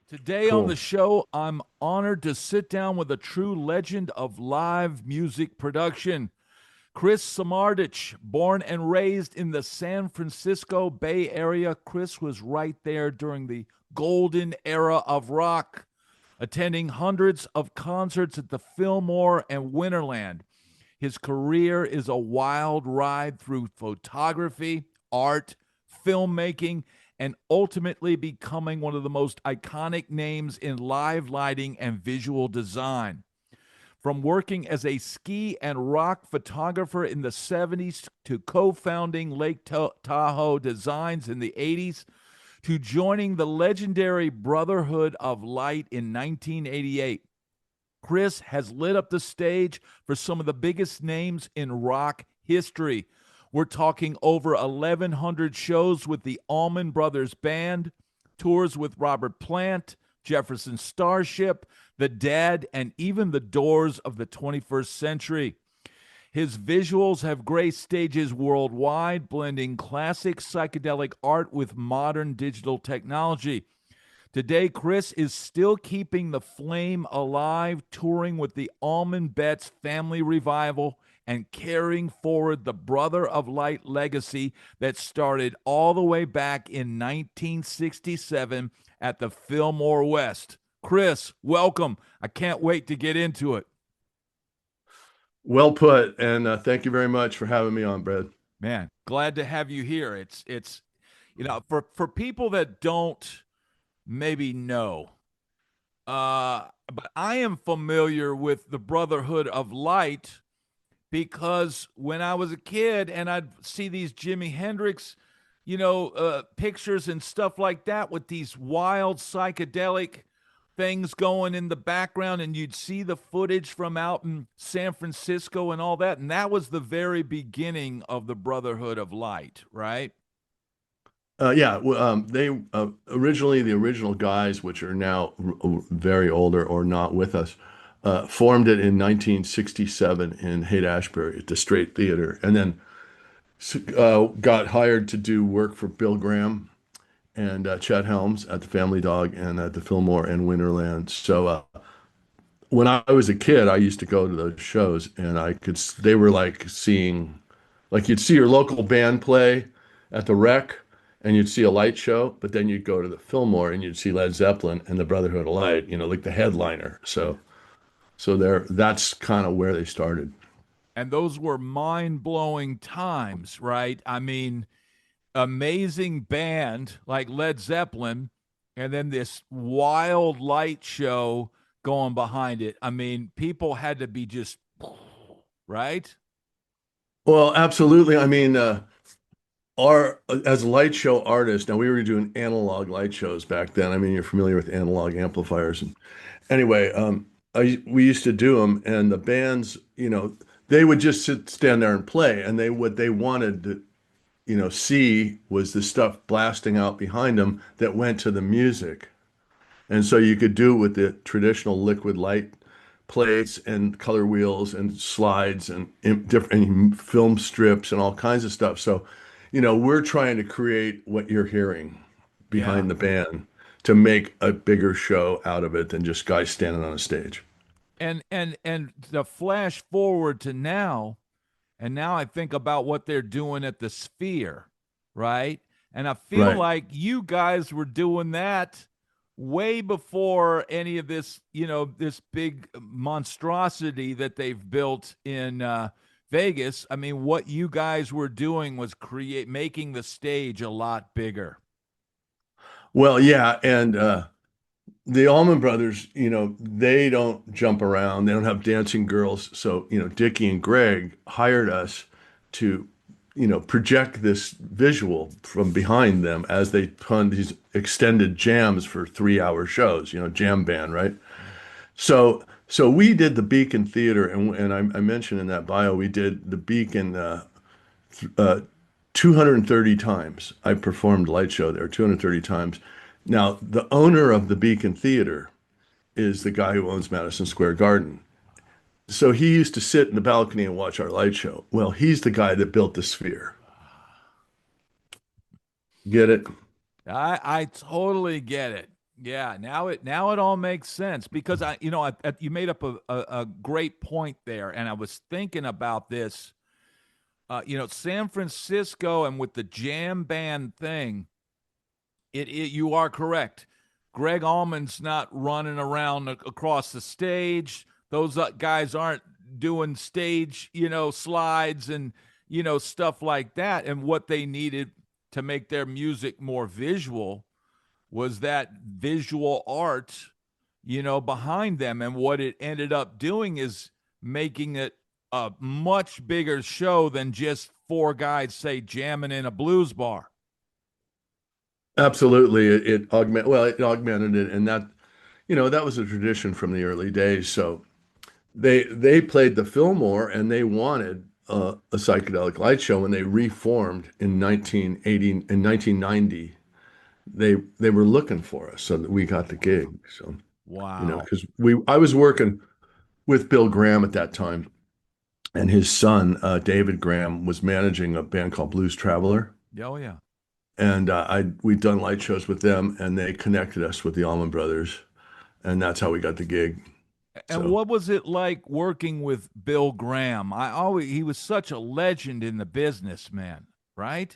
Today on the Cool. show, I'm honored to sit down with a true legend of live music production, Chris Samardizch. Born and raised in the San Francisco Bay Area, Chris was right there during the golden era of rock, attending hundreds of concerts at the Fillmore and Winterland. His career is a wild ride through photography, art, filmmaking, and ultimately becoming one of the most iconic names in live lighting and visual design. From working as a ski and rock photographer in the 70s to co founding Lake Tahoe Designs in the 80s to joining the legendary Brotherhood of Light in 1988, Chris has lit up the stage for some of the biggest names in rock history. We're talking over 1,100 shows with the Allman Brothers Band, tours with Robert Plant, Jefferson Starship, The Dead, and even the Doors of the 21st century. His visuals have graced stages worldwide, blending classic psychedelic art with modern digital technology. Today, Chris is still keeping the flame alive, touring with the Almond Betts Family Revival and carrying forward the Brother of Light legacy that started all the way back in 1967 at the Fillmore West. Chris, welcome. I can't wait to get into it. Well put, and thank you very much for having me on, Brad. Man, glad to have you here. It's for people that don't maybe know, but I am familiar with the Brotherhood of Light because when I was a kid and I'd see these Jimi Hendrix, pictures and stuff like that with these wild psychedelic things going in the background, and you'd see the footage from out in San Francisco and all that. And that was the very beginning of the Brotherhood of Light, right? Yeah, they originally the original guys, which are now very older or not with us, formed it in 1967 in Haight-Ashbury at the Straight Theater, and then got hired to do work for Bill Graham and Chet Helms at the Family Dog and at the Fillmore and Winterland. So when I was a kid, I used to go to those shows, and they were like seeing, like you'd see your local band play at the Rec, and you'd see a light show, but then you'd go to the Fillmore and you'd see Led Zeppelin and the Brotherhood of Light, like the headliner. So that's kind of where they started. And those were mind blowing times, right? I mean, amazing band like Led Zeppelin, and then this wild light show going behind it. I mean, people had to be just right. Well, absolutely. I mean, our as a light show artist, now we were doing analog light shows back then. I mean, you're familiar with analog amplifiers. And anyway, we used to do them, and the bands, they would just stand there and play, and what they wanted to, see was the stuff blasting out behind them that went to the music. And so you could do it with the traditional liquid light plates and color wheels and slides and different film strips and all kinds of stuff. So, we're trying to create what you're hearing Yeah. behind the band to make a bigger show out of it than just guys standing on a stage. And the flash forward to now, and now I think about what they're doing at the Sphere, right? And I feel Right. like you guys were doing that way before any of this, this big monstrosity that they've built in Vegas. I mean, what you guys were doing was making the stage a lot bigger. Well, yeah, and the Allman Brothers, they don't jump around. They don't have dancing girls. So, Dickie and Greg hired us to, project this visual from behind them as they put these extended jams for 3-hour shows, jam band, right? So we did the Beacon Theater, and I mentioned in that bio, we did the Beacon uh, 230 times. I performed light show there 230 times. Now, the owner of the Beacon Theater is the guy who owns Madison Square Garden. So he used to sit in the balcony and watch our light show. Well, he's the guy that built the Sphere. Get it? I totally get it. Yeah, now it all makes sense because you made up a great point there, and I was thinking about this. San Francisco and with the jam band thing, you are correct. Greg Allman's not running around across the stage. Those guys aren't doing stage, slides and stuff like that. And what they needed to make their music more visual was that visual art, behind them. And what it ended up doing is making it a much bigger show than just four guys, say, jamming in a blues bar. Absolutely. It augmented it, and that was a tradition from the early days. So they played the Fillmore and they wanted a psychedelic light show when they reformed in 1980 in 1990. They were looking for us, so that we got the gig. So, Wow. because we I was working with Bill Graham at that time, and his son David Graham was managing a band called Blues Traveler, Oh, yeah. and we'd done light shows with them, and they connected us with the Allman Brothers, and that's how we got the gig. And So. what was it like working with Bill Graham? He was such a legend in the business, man, right?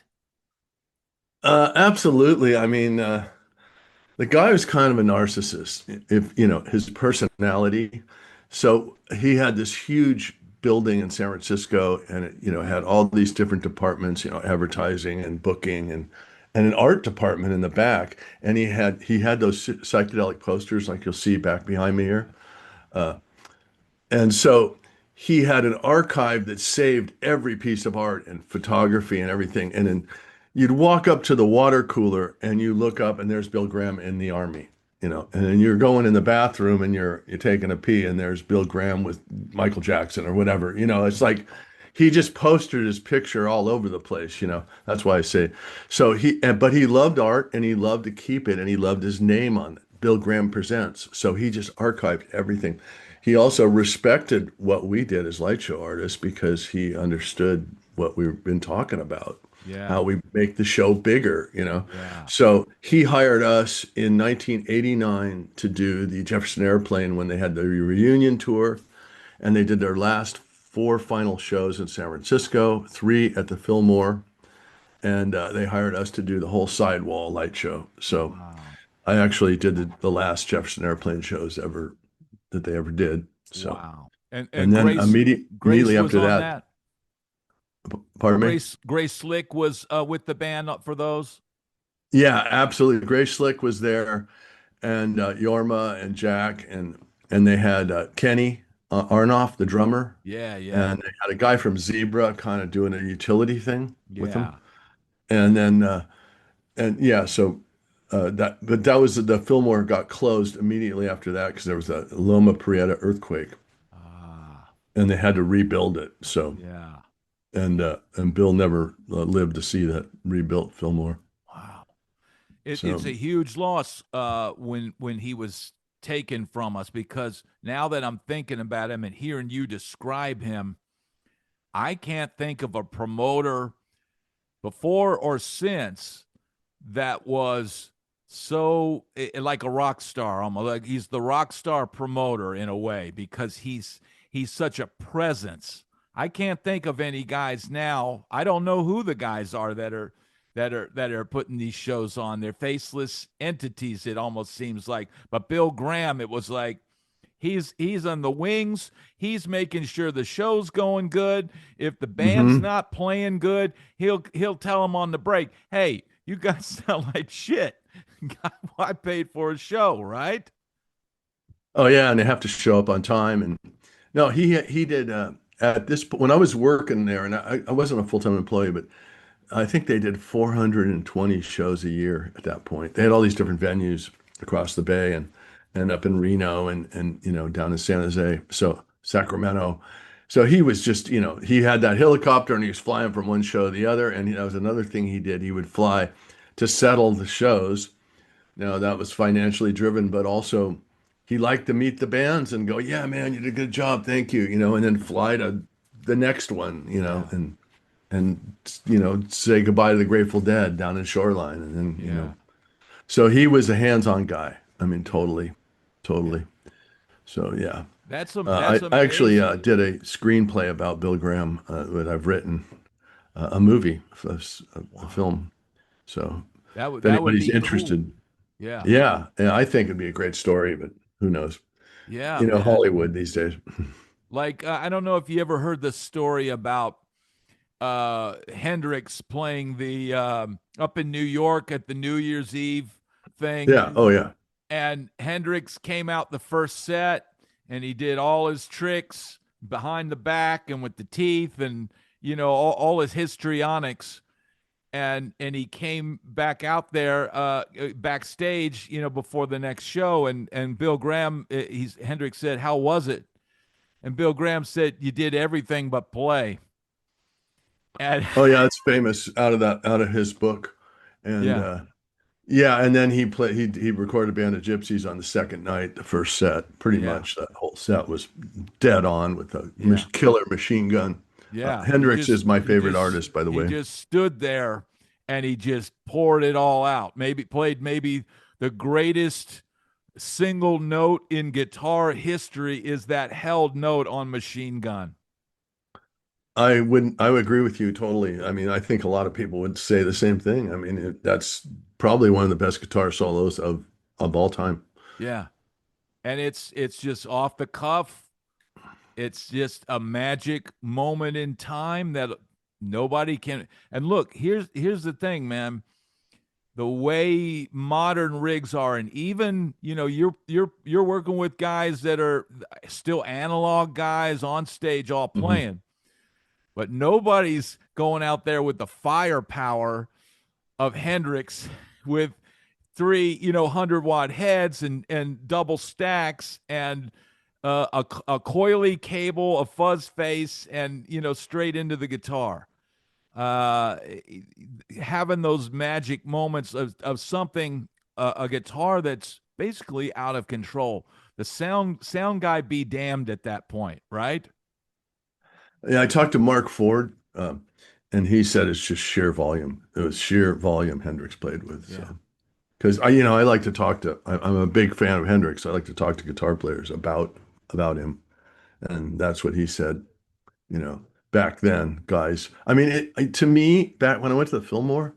Absolutely. I mean, the guy was kind of a narcissist, if his personality. So he had this huge building in San Francisco, and it, had all these different departments, advertising and booking and an art department in the back. And he had those psychedelic posters like you'll see back behind me here. And so he had an archive that saved every piece of art and photography and everything. And then you'd walk up to the water cooler and you look up and there's Bill Graham in the army, and then you're going in the bathroom and you're taking a pee and there's Bill Graham with Michael Jackson or whatever. It's like he just posted his picture all over the place. That's why I say so but he loved art and he loved to keep it and he loved his name on it. Bill Graham Presents. So he just archived everything. He also respected what we did as light show artists because he understood what we've been talking about, Yeah. how we make the show bigger. Yeah. So he hired us in 1989 to do the Jefferson Airplane when they had the reunion tour, and they did their last four final shows in San Francisco, three at the Fillmore, and they hired us to do the whole sidewall light show. So Wow. I actually did the last Jefferson Airplane shows ever that they ever did. So, Wow. And and then Grace immediately was after on that, that. pardon me? Grace Slick was with the band up for those. Yeah, absolutely. Grace Slick was there, and Yorma and Jack, and they had Kenny Arnoff, the drummer, Yeah, yeah. and they had a guy from Zebra kind of doing a utility thing with them, Yeah. and then and yeah, so that was the Fillmore got closed immediately after that because there was a Loma Prieta earthquake, Ah, and they had to rebuild it. So. yeah. And Bill never lived to see that rebuilt Fillmore. Wow. It's So a huge loss when he was taken from us because now that I'm thinking about him and hearing you describe him, I can't think of a promoter before or since that was like a rock star, almost like he's the rock star promoter in a way because he's such a presence. I can't think of any guys now. I don't know who the guys are that are putting these shows on. They're faceless entities, it almost seems like. But Bill Graham, it was like he's on the wings. He's making sure the show's going good. If the band's hmm not playing good, he'll tell them on the break, "Hey, you guys sound like shit. I paid for a show, right?" Oh yeah, and they have to show up on time. And no, he did at this when I was working there, and I wasn't a full-time employee, but I think they did 420 shows a year at that point. They had all these different venues across the bay and up in Reno and down in San Jose, so Sacramento. So he was just, he had that helicopter and he was flying from one show to the other. And that was another thing he did. He would fly to settle the shows. Now that was financially driven, but also he liked to meet the bands and go, "Yeah, man, you did a good job, thank you," and then fly to the next one, Yeah. and say goodbye to the Grateful Dead down in Shoreline, and then Yeah. so he was a hands-on guy. I mean, totally, Yeah. totally. So yeah, That's I actually amazing. did a screenplay about Bill Graham that I've written, a movie, a Wow. film. So if That would anybody's be cool. interested, Yeah. yeah, I think it'd be a great story, but who knows? Yeah, You know, man. Hollywood these days. Like I don't know if you ever heard the story about Hendrix playing the up in New York at the New Year's Eve thing, Yeah. Oh yeah. and Hendrix came out the first set and he did all his tricks behind the back and with the teeth and all his histrionics, and he came back out there backstage before the next show, and Bill Graham, he's Hendrix said, how was it? And Bill Graham said, you did everything but play. And Oh yeah, it's famous out of his book, and yeah, yeah, and then he recorded a band of gypsies on the second night, the first set. Pretty yeah, much that whole set was dead on with a yeah, killer machine gun. yeah. Hendrix is my favorite artist, by the He way. just stood there and he just poured it all out. Maybe played maybe the greatest single note in guitar history is that held note on Machine Gun. I would agree with you totally. I mean, I think a lot of people would say the same thing. I mean, that's probably one of the best guitar solos of all time. Yeah. And it's just off the cuff. It's just a magic moment in time that nobody can. And look, here's the thing, man. The way modern rigs are, and even you're working with guys that are still analog guys on stage all Mhm. playing, but nobody's going out there with the firepower of Hendrix with three 100-watt heads and double stacks and a coily cable, a fuzz face, and straight into the guitar. uh Having those magic moments of something, a guitar that's basically out of control. The sound guy be damned at that point, right? Yeah, I talked to Mark Ford, and he said it's just sheer volume. It was sheer volume Hendrix played with. Yeah, So, because I like to talk to, I'm a big fan of Hendrix. I like to talk to guitar players about him, and that's what he said. You know, back then, guys. I mean, to me, back when I went to the Fillmore,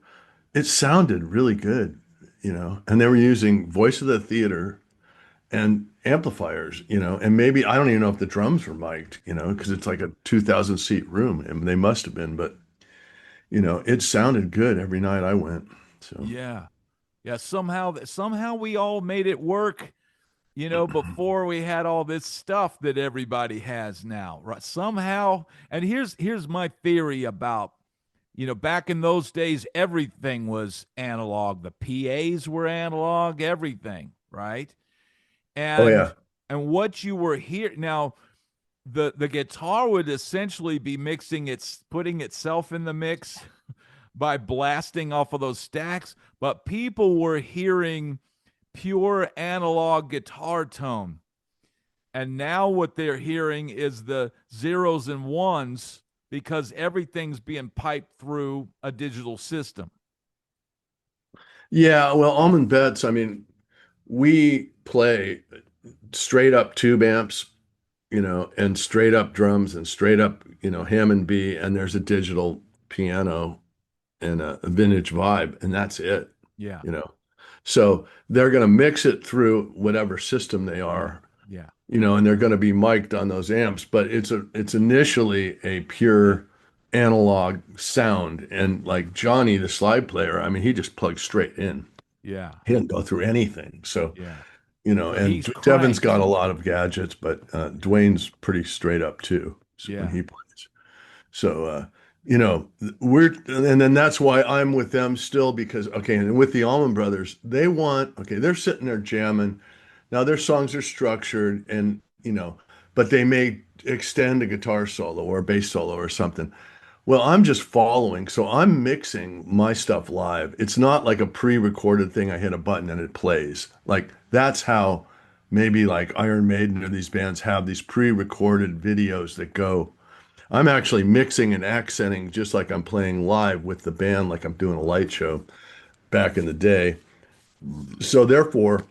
it sounded really good. And they were using voice of the theater and amplifiers, and maybe I don't even know if the drums were mic'd, because it's like a 2,000 seat room, and they must have been, but it sounded good every night I went. So yeah, yeah. Somehow we all made it work, before we had all this stuff that everybody has now, right? Somehow. And here's my theory about, back in those days, everything was analog. The PAs were analog, everything, right? oh And yeah. what you were here now, the guitar would essentially be putting itself in the mix by blasting off of those stacks, but people were hearing pure analog guitar tone. And now what they're hearing is the zeros and ones because everything's being piped through a digital system. Yeah, well, Almond Bets, I mean, we play straight up tube amps, and straight up drums and straight up, Hammond B, and there's a digital piano and a vintage vibe, and that's it, Yeah, you know. So they're going to mix it through whatever system they yeah, are, yeah, and they're going to be mic'd on those amps, but it's initially a pure analog sound. And like Johnny, the slide player, I mean, he just plugs straight in. yeah, He didn't go through anything. So, yeah. So and he's Devin's got cranked. a lot of gadgets, but Dwayne's pretty straight up too when Yeah, he plays. So, and then that's why I'm with them still because, okay, and with the Allman Brothers, okay, they're sitting there jamming. Now their songs are structured and, but they may extend a guitar solo or a bass solo or something. Well, I'm just following. So I'm mixing my stuff live. It's not like a pre-recorded thing. I hit a button and it plays. Like that's how maybe like Iron Maiden or these bands have these pre-recorded videos that go. I'm actually mixing and accenting just like I'm playing live with the band, like I'm doing a light show back in the day. So therefore,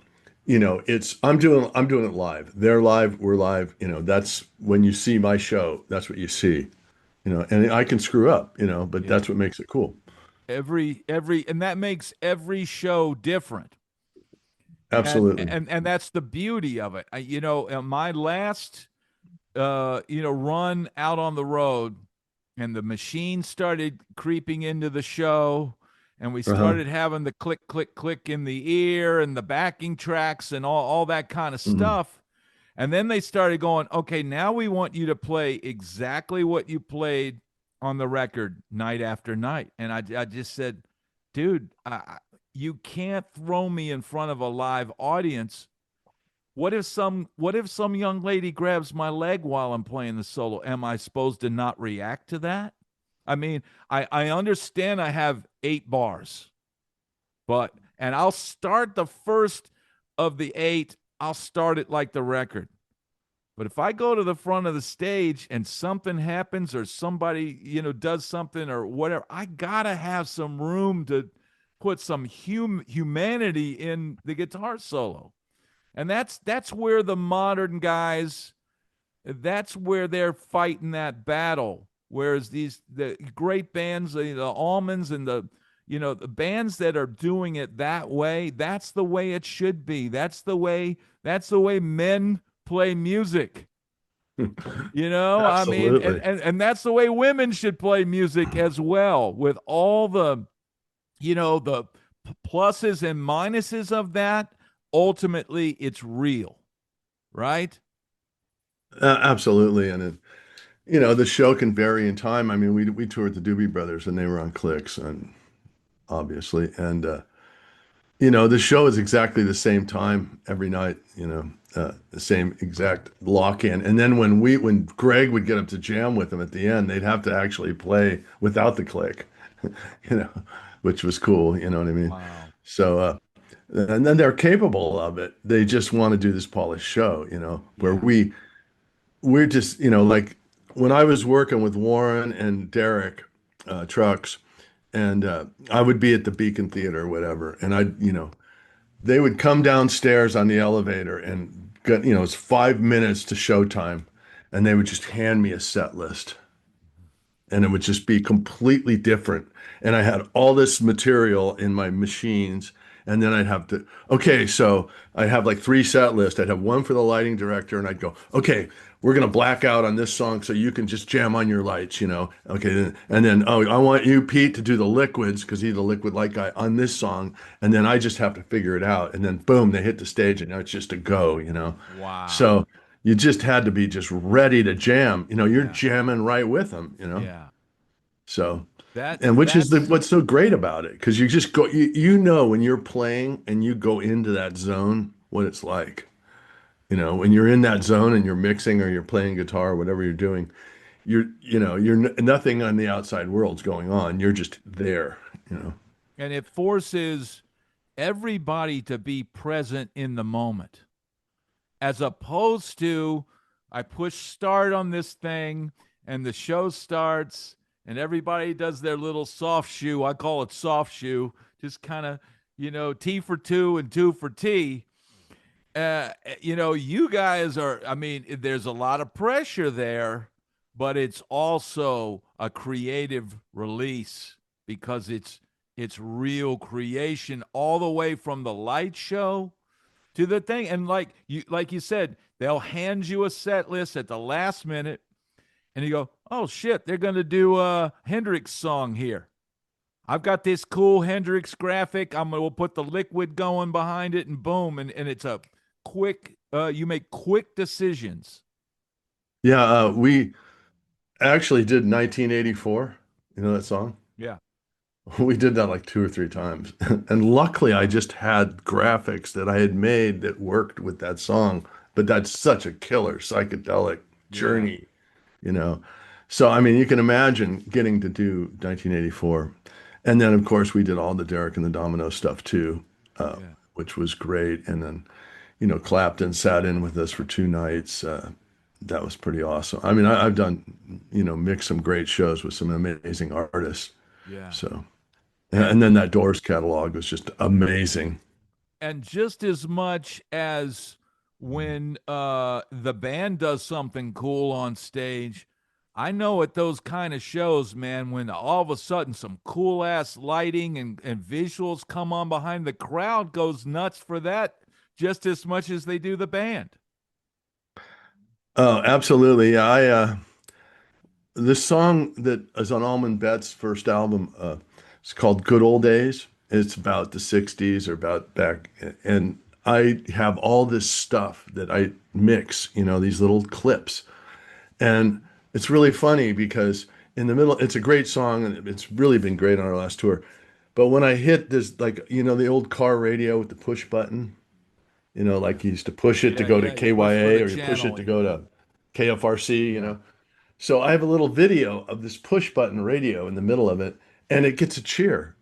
it's I'm doing it live. They're live, we're live. That's when you see my show, that's what you see. And I can screw up, but Yeah. that's what makes it cool. And that makes every show different. Absolutely. And that's the beauty of it. My last run out on the road, and the machine started creeping into the show, and we Uh-huh. started having the click, click, click in the ear and the backing tracks and all that kind of Mhm. stuff. And then they started going, okay, now we want you to play exactly what you played on the record night after night. And I just said, dude, you can't throw me in front of a live audience. What if some young lady grabs my leg while I'm playing the solo? Am I supposed to not react to that? I mean, I understand I have 8 bars, and I'll start the first of the 8, I'll start it like the record. But if I go to the front of the stage and something happens, or somebody, does something or whatever, I gotta have some room to put some humanity in the guitar solo. And that's where the modern guys, that's where they're fighting that battle. Whereas the great bands, the Almonds and the bands that are doing it that way, that's the way it should be. That's the way men play music. I mean, and, Absolutely. and and that's the way women should play music as well, with all the pluses and minuses of that. Ultimately, it's real, right? Absolutely. And the show can vary in time. I mean, we toured the Doobie Brothers and they were on clicks and obviously. And the show is exactly the same time every night, the same exact lock in. And then when Greg would get up to jam with them at the end, they'd have to actually play without the click, you know, which was cool, you know what I mean? Wow. So and then they're capable of it. They just want to do this polished show, where Yeah. we're just, like when I was working with Warren and Derek Trucks, and I would be at the Beacon Theater or whatever, and they would come downstairs on the elevator and it's 5 minutes to showtime, and they would just hand me a set list, and it would just be completely different. And I had all this material in my machines, and then I'd have to, okay, so I have like 3 set lists. I'd have one for the lighting director, and I'd go, okay, we're gonna black out on this song so you can just jam on your lights. Okay, and then oh, I want you, Pete, to do the liquids because he's the liquid light guy on this song, and then I just have to figure it out. And then boom, they hit the stage, and now it's just a go. Wow. So you just had to be just ready to jam. You're Yeah. jamming right with them. Yeah. So, That and which is that's what's so great about it, because you just go, when you're playing and you go into that zone, what it's like. When you're in that zone and you're mixing or you're playing guitar or whatever you're doing, nothing on the outside world's going on. You're just there. and it forces everybody to be present in the moment, as opposed to, I push start on this thing and the show starts and everybody does their little soft shoe. I call it soft shoe, just kind of, T for two and two for T. You guys are, I mean, there's a lot of pressure there, but it's also a creative release, because it's real creation, all the way from the light show to the thing. And like you said, they'll hand you a set list at the last minute, and you go, oh shit, they're gonna do a Hendrix song here. I've got this cool Hendrix graphic. We'll put the liquid going behind it, and boom, and it's a quick. You make quick decisions. Yeah, we actually did 1984. You know that song? Yeah, We did that like 2 or 3 times. And luckily, I just had graphics that I had made that worked with that song. But that's such a killer psychedelic yeah, journey, you know. So, I mean, you can imagine getting to do 1984. And then, of course, we did all the Derek and the Domino stuff too, yeah, which was great. And then, Clapton sat in with us for 2 nights. That was pretty awesome. I mean, I've done, mixed some great shows with some amazing artists. yeah. So. And And then that Doors catalog was just amazing. and just as much as when the band does something cool on stage, I know at those kind of shows, man, when all of a sudden some cool ass lighting and visuals come on behind, the crowd goes nuts for that just as much as they do the band. Oh, absolutely. Yeah, this song that is on Allman Betts' first album, it's called Good Old Days. It's about the 60s or about back, and I have all this stuff that I mix, these little clips. And it's really funny because in the middle, it's a great song and it's really been great on our last tour. But when I hit this, like, the old car radio with the push button, like you used to push it to Yeah, go to yeah, you push for KYA the or you push it to channeling. go to KFRC, Yeah, So I have a little video of this push button radio in the middle of it, and it gets a cheer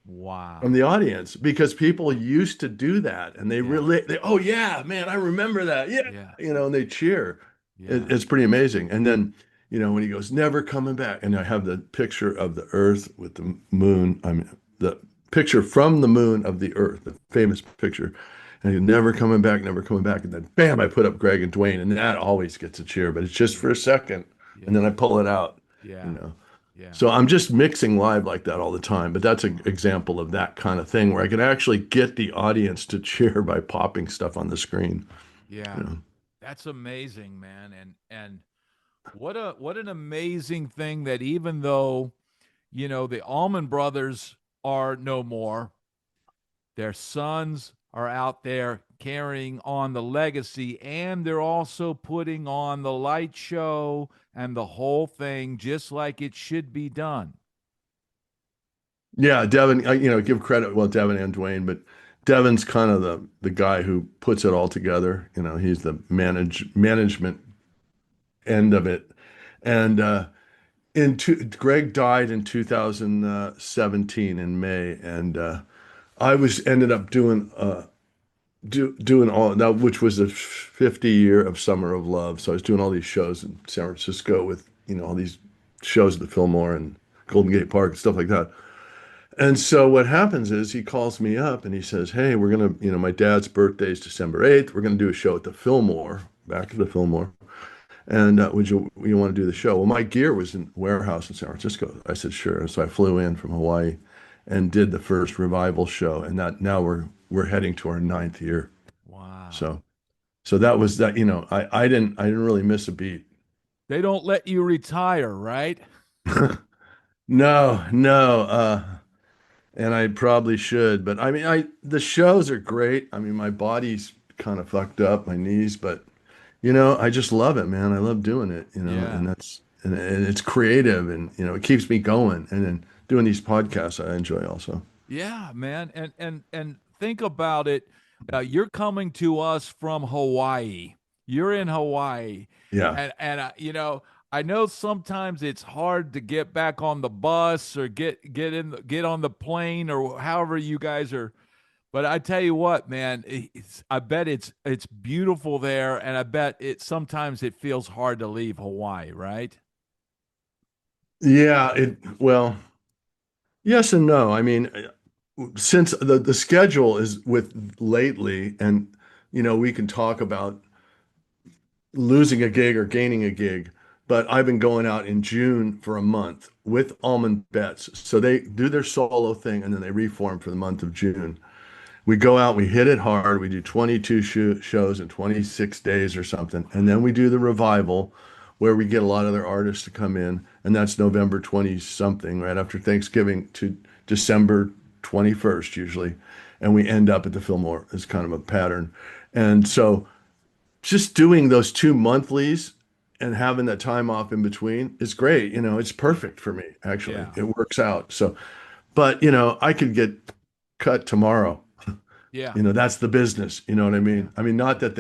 from wow. the audience because people used to do that and Yeah, oh yeah, man, I remember that. Yeah, yeah, and they cheer. yeah, It's pretty amazing. And then, when he goes, never coming back, and I have the picture of the Earth with the moon. I mean, the picture from the moon of the Earth, the famous picture. And he never coming back, never coming back. And then bam, I put up Greg and Dwayne, and that always gets a cheer, but it's just for yeah, a second. And yeah, then I pull it out, you yeah, know. yeah, So I'm just mixing live like that all the time, but that's an example of that kind of thing where I can actually get the audience to cheer by popping stuff on the screen, yeah. you know. That's amazing, man. And what an amazing thing that even though, the Allman Brothers are no more, their sons are out there carrying on the legacy, and they're also putting on the light show and the whole thing just like it should be done. Yeah, Devin, give credit, well, Devin and Dwayne, but Devin's kind of the guy who puts it all together. He's the management end of it. And Greg died in 2017 in May, and I was ended up doing all that, which was the 50 year of Summer of Love. So I was doing all these shows in San Francisco with, all these shows at the Fillmore and Golden Gate Park and stuff like that. And so what happens is he calls me up and he says, "Hey, we're gonna, my dad's birthday is December 8th. We're gonna do a show at the Fillmore, back to the Fillmore. And would you want to do the show?" Well, my gear was in a warehouse in San Francisco. I said, "Sure." And so I flew in from Hawaii and did the first revival show. And that now we're heading to our ninth year. Wow. So that was that, I didn't really miss a beat. They don't let you retire, right? No, no. And I probably should, but I mean, the shows are great. I mean, my body's kind of fucked up, my knees, but I just love it, man. I love doing it, Yeah. and it's creative and it keeps me going. And then doing these podcasts I enjoy also. Yeah, man. And think about it. You're coming to us from Hawaii. You're in Hawaii. Yeah. And I know sometimes it's hard to get back on the bus or get on the plane or however you guys are. But I tell you what, man, I bet it's beautiful there, and I bet it sometimes it feels hard to leave Hawaii, right? Yeah, well, yes and no. I mean, since the schedule is with lately and we can talk about losing a gig or gaining a gig. But I've been going out in June for a month with Allman Betts. So they do their solo thing and then they reform for the month of June. We go out, we hit it hard. We do 22 shows in 26 days or something. And then we do the revival where we get a lot of other artists to come in. And that's November 20 something, right after Thanksgiving to December 21st, usually. And we end up at the Fillmore as kind of a pattern. And so just doing those two monthlies and having that time off in between is great. It's perfect for me, actually. Yeah. It works out. So, but, I could get cut tomorrow. Yeah. That's the business. You know what I Yeah. mean? I mean, not that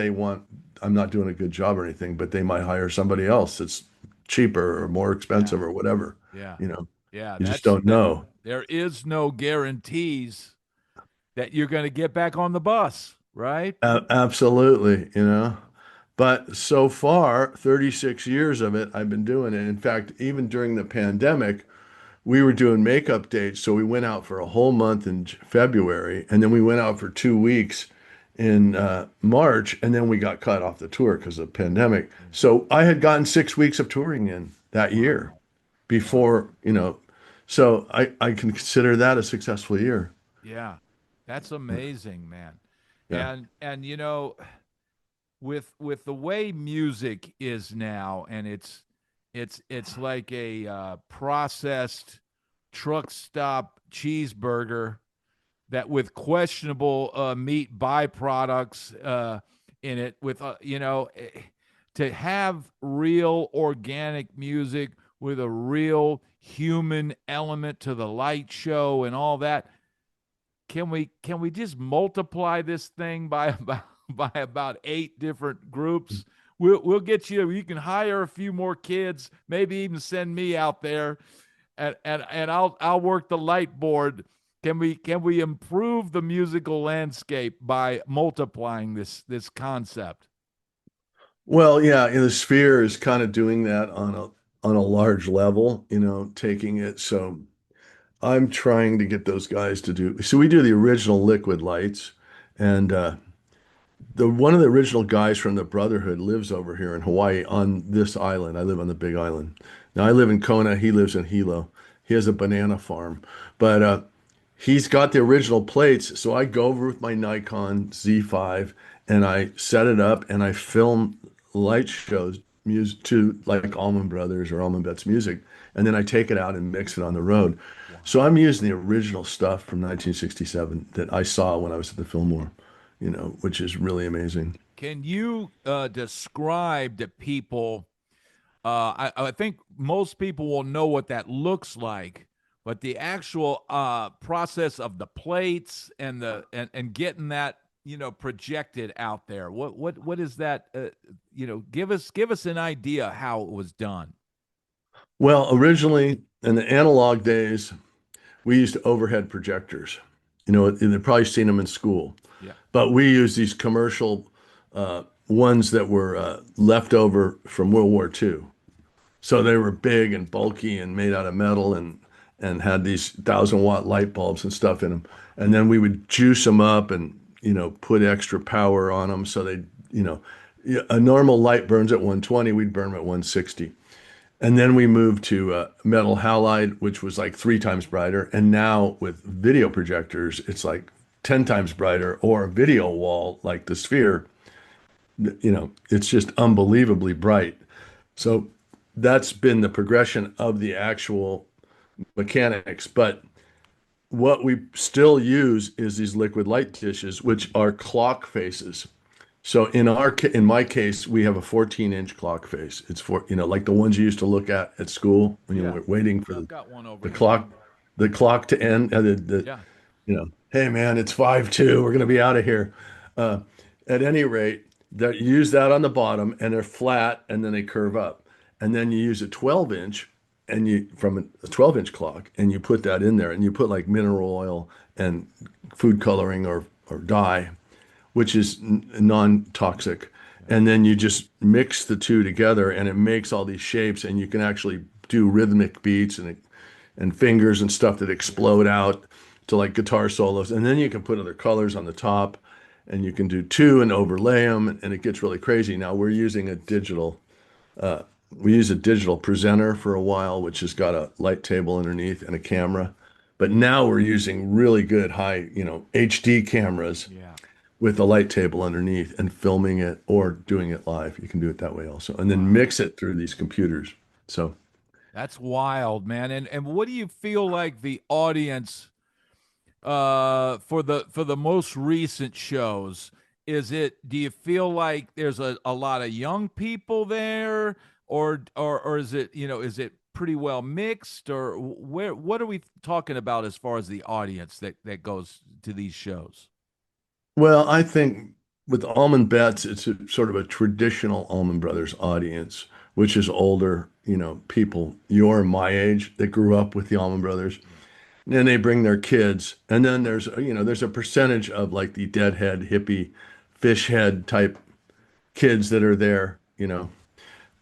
I'm not doing a good job or anything, but they might hire somebody else that's cheaper or more Yeah. expensive or whatever. Yeah. You know, Yeah. you just That's don't that know. there is no guarantees that you're going to get back on the bus, right? Absolutely. But so far, 36 years of it, I've been doing it. In fact, even during the pandemic, we were doing makeup dates, so we went out for a whole month in February, and then we went out for 2 weeks in March, and then we got cut off the tour because of the pandemic. So I had gotten 6 weeks of touring in that year Wow. Wow. before, so I can consider that a successful year. Yeah. That's amazing, man. Yeah. And with the way music is now, and it's like a processed truck stop cheeseburger that with questionable meat byproducts in it, with to have real organic music with a real human element to the light show and all that. Can we just multiply this thing by about by about eight different groups? We'll get you. You can hire a few more kids, maybe even send me out there, and I'll work the light board. Can we improve the musical landscape by multiplying this concept? Well, yeah, and the Sphere is kind of doing that on a large level, taking it. So I'm trying to get those guys to do. So we do the original liquid lights, and the one of the original guys from the Brotherhood lives over here in Hawaii on this island. I live on the Big Island. Now I live in Kona. He lives in Hilo. He has a banana farm, but he's got the original plates. So I go over with my Nikon Z5 and I set it up and I film light shows music to like Allman Brothers or Allman Betts music, and then I take it out and mix it on the road. So I'm using the original stuff from 1967 that I saw when I was at the Fillmore, which is really amazing. Can you describe to people? I think most people will know what that looks like, but the actual process of the plates and and getting that projected out there. What is that? Give us an idea how it was done. Well, originally in the analog days, we used overhead projectors. And they've probably seen them in school, Yeah. but we use these commercial ones that were left over from World War II. So they were big and bulky and made out of metal and had these 1,000-watt light bulbs and stuff in them. And then we would juice them up and put extra power on them so they a normal light burns at 120, we'd burn them at 160. And then we moved to metal halide, which was like 3 times brighter. And now with video projectors, it's like 10 times brighter, or a video wall like the Sphere. It's just unbelievably bright. So that's been the progression of the actual mechanics. But what we still use is these liquid light dishes, which are clock faces. So in my case, we have a 14-inch clock face. It's like the ones you used to look at school when you Yeah. were waiting for I've got one over the here. clock the clock to end. Yeah. Hey man, it's 5:02. We're gonna be out of here. Uh, at any rate, that you use that on the bottom, and they're flat, and then they curve up, and then you use a 12-inch, and you from a 12-inch clock, and you put that in there, and you put like mineral oil and food coloring or dye, which is non-toxic. And then you just mix the two together and it makes all these shapes, and you can actually do rhythmic beats and fingers and stuff that explode out to like guitar solos. And then you can put other colors on the top, and you can do two and overlay them, and it gets really crazy. Now we're using a digital we use a digital presenter for a while, which has got a light table underneath and a camera. But now we're using really good high, HD cameras Yeah. with a light table underneath and filming it or doing it live. You can do it that way also. And then Wow. mix it through these computers. So, That's wild, man. And what do you feel like the audience for the most recent shows, do you feel like there's a lot of young people there, or is it pretty well mixed, or what are we talking about as far as the audience that goes to these shows? well, I think with Allman Betts, it's sort of a traditional Allman Brothers audience, which is older, people your and my age that grew up with the Allman Brothers. Yeah. And they bring their kids. And then there's a percentage of like the deadhead, hippie, fish head type kids that are there.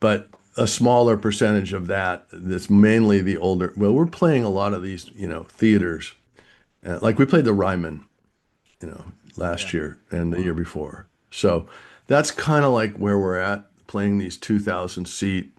But a smaller percentage of that. That's mainly the older. Well, we're playing a lot of these, theaters. Like we played the Ryman, Yeah. last year and the year Wow. before. So that's kind of like where we're at, playing these 2,000 seat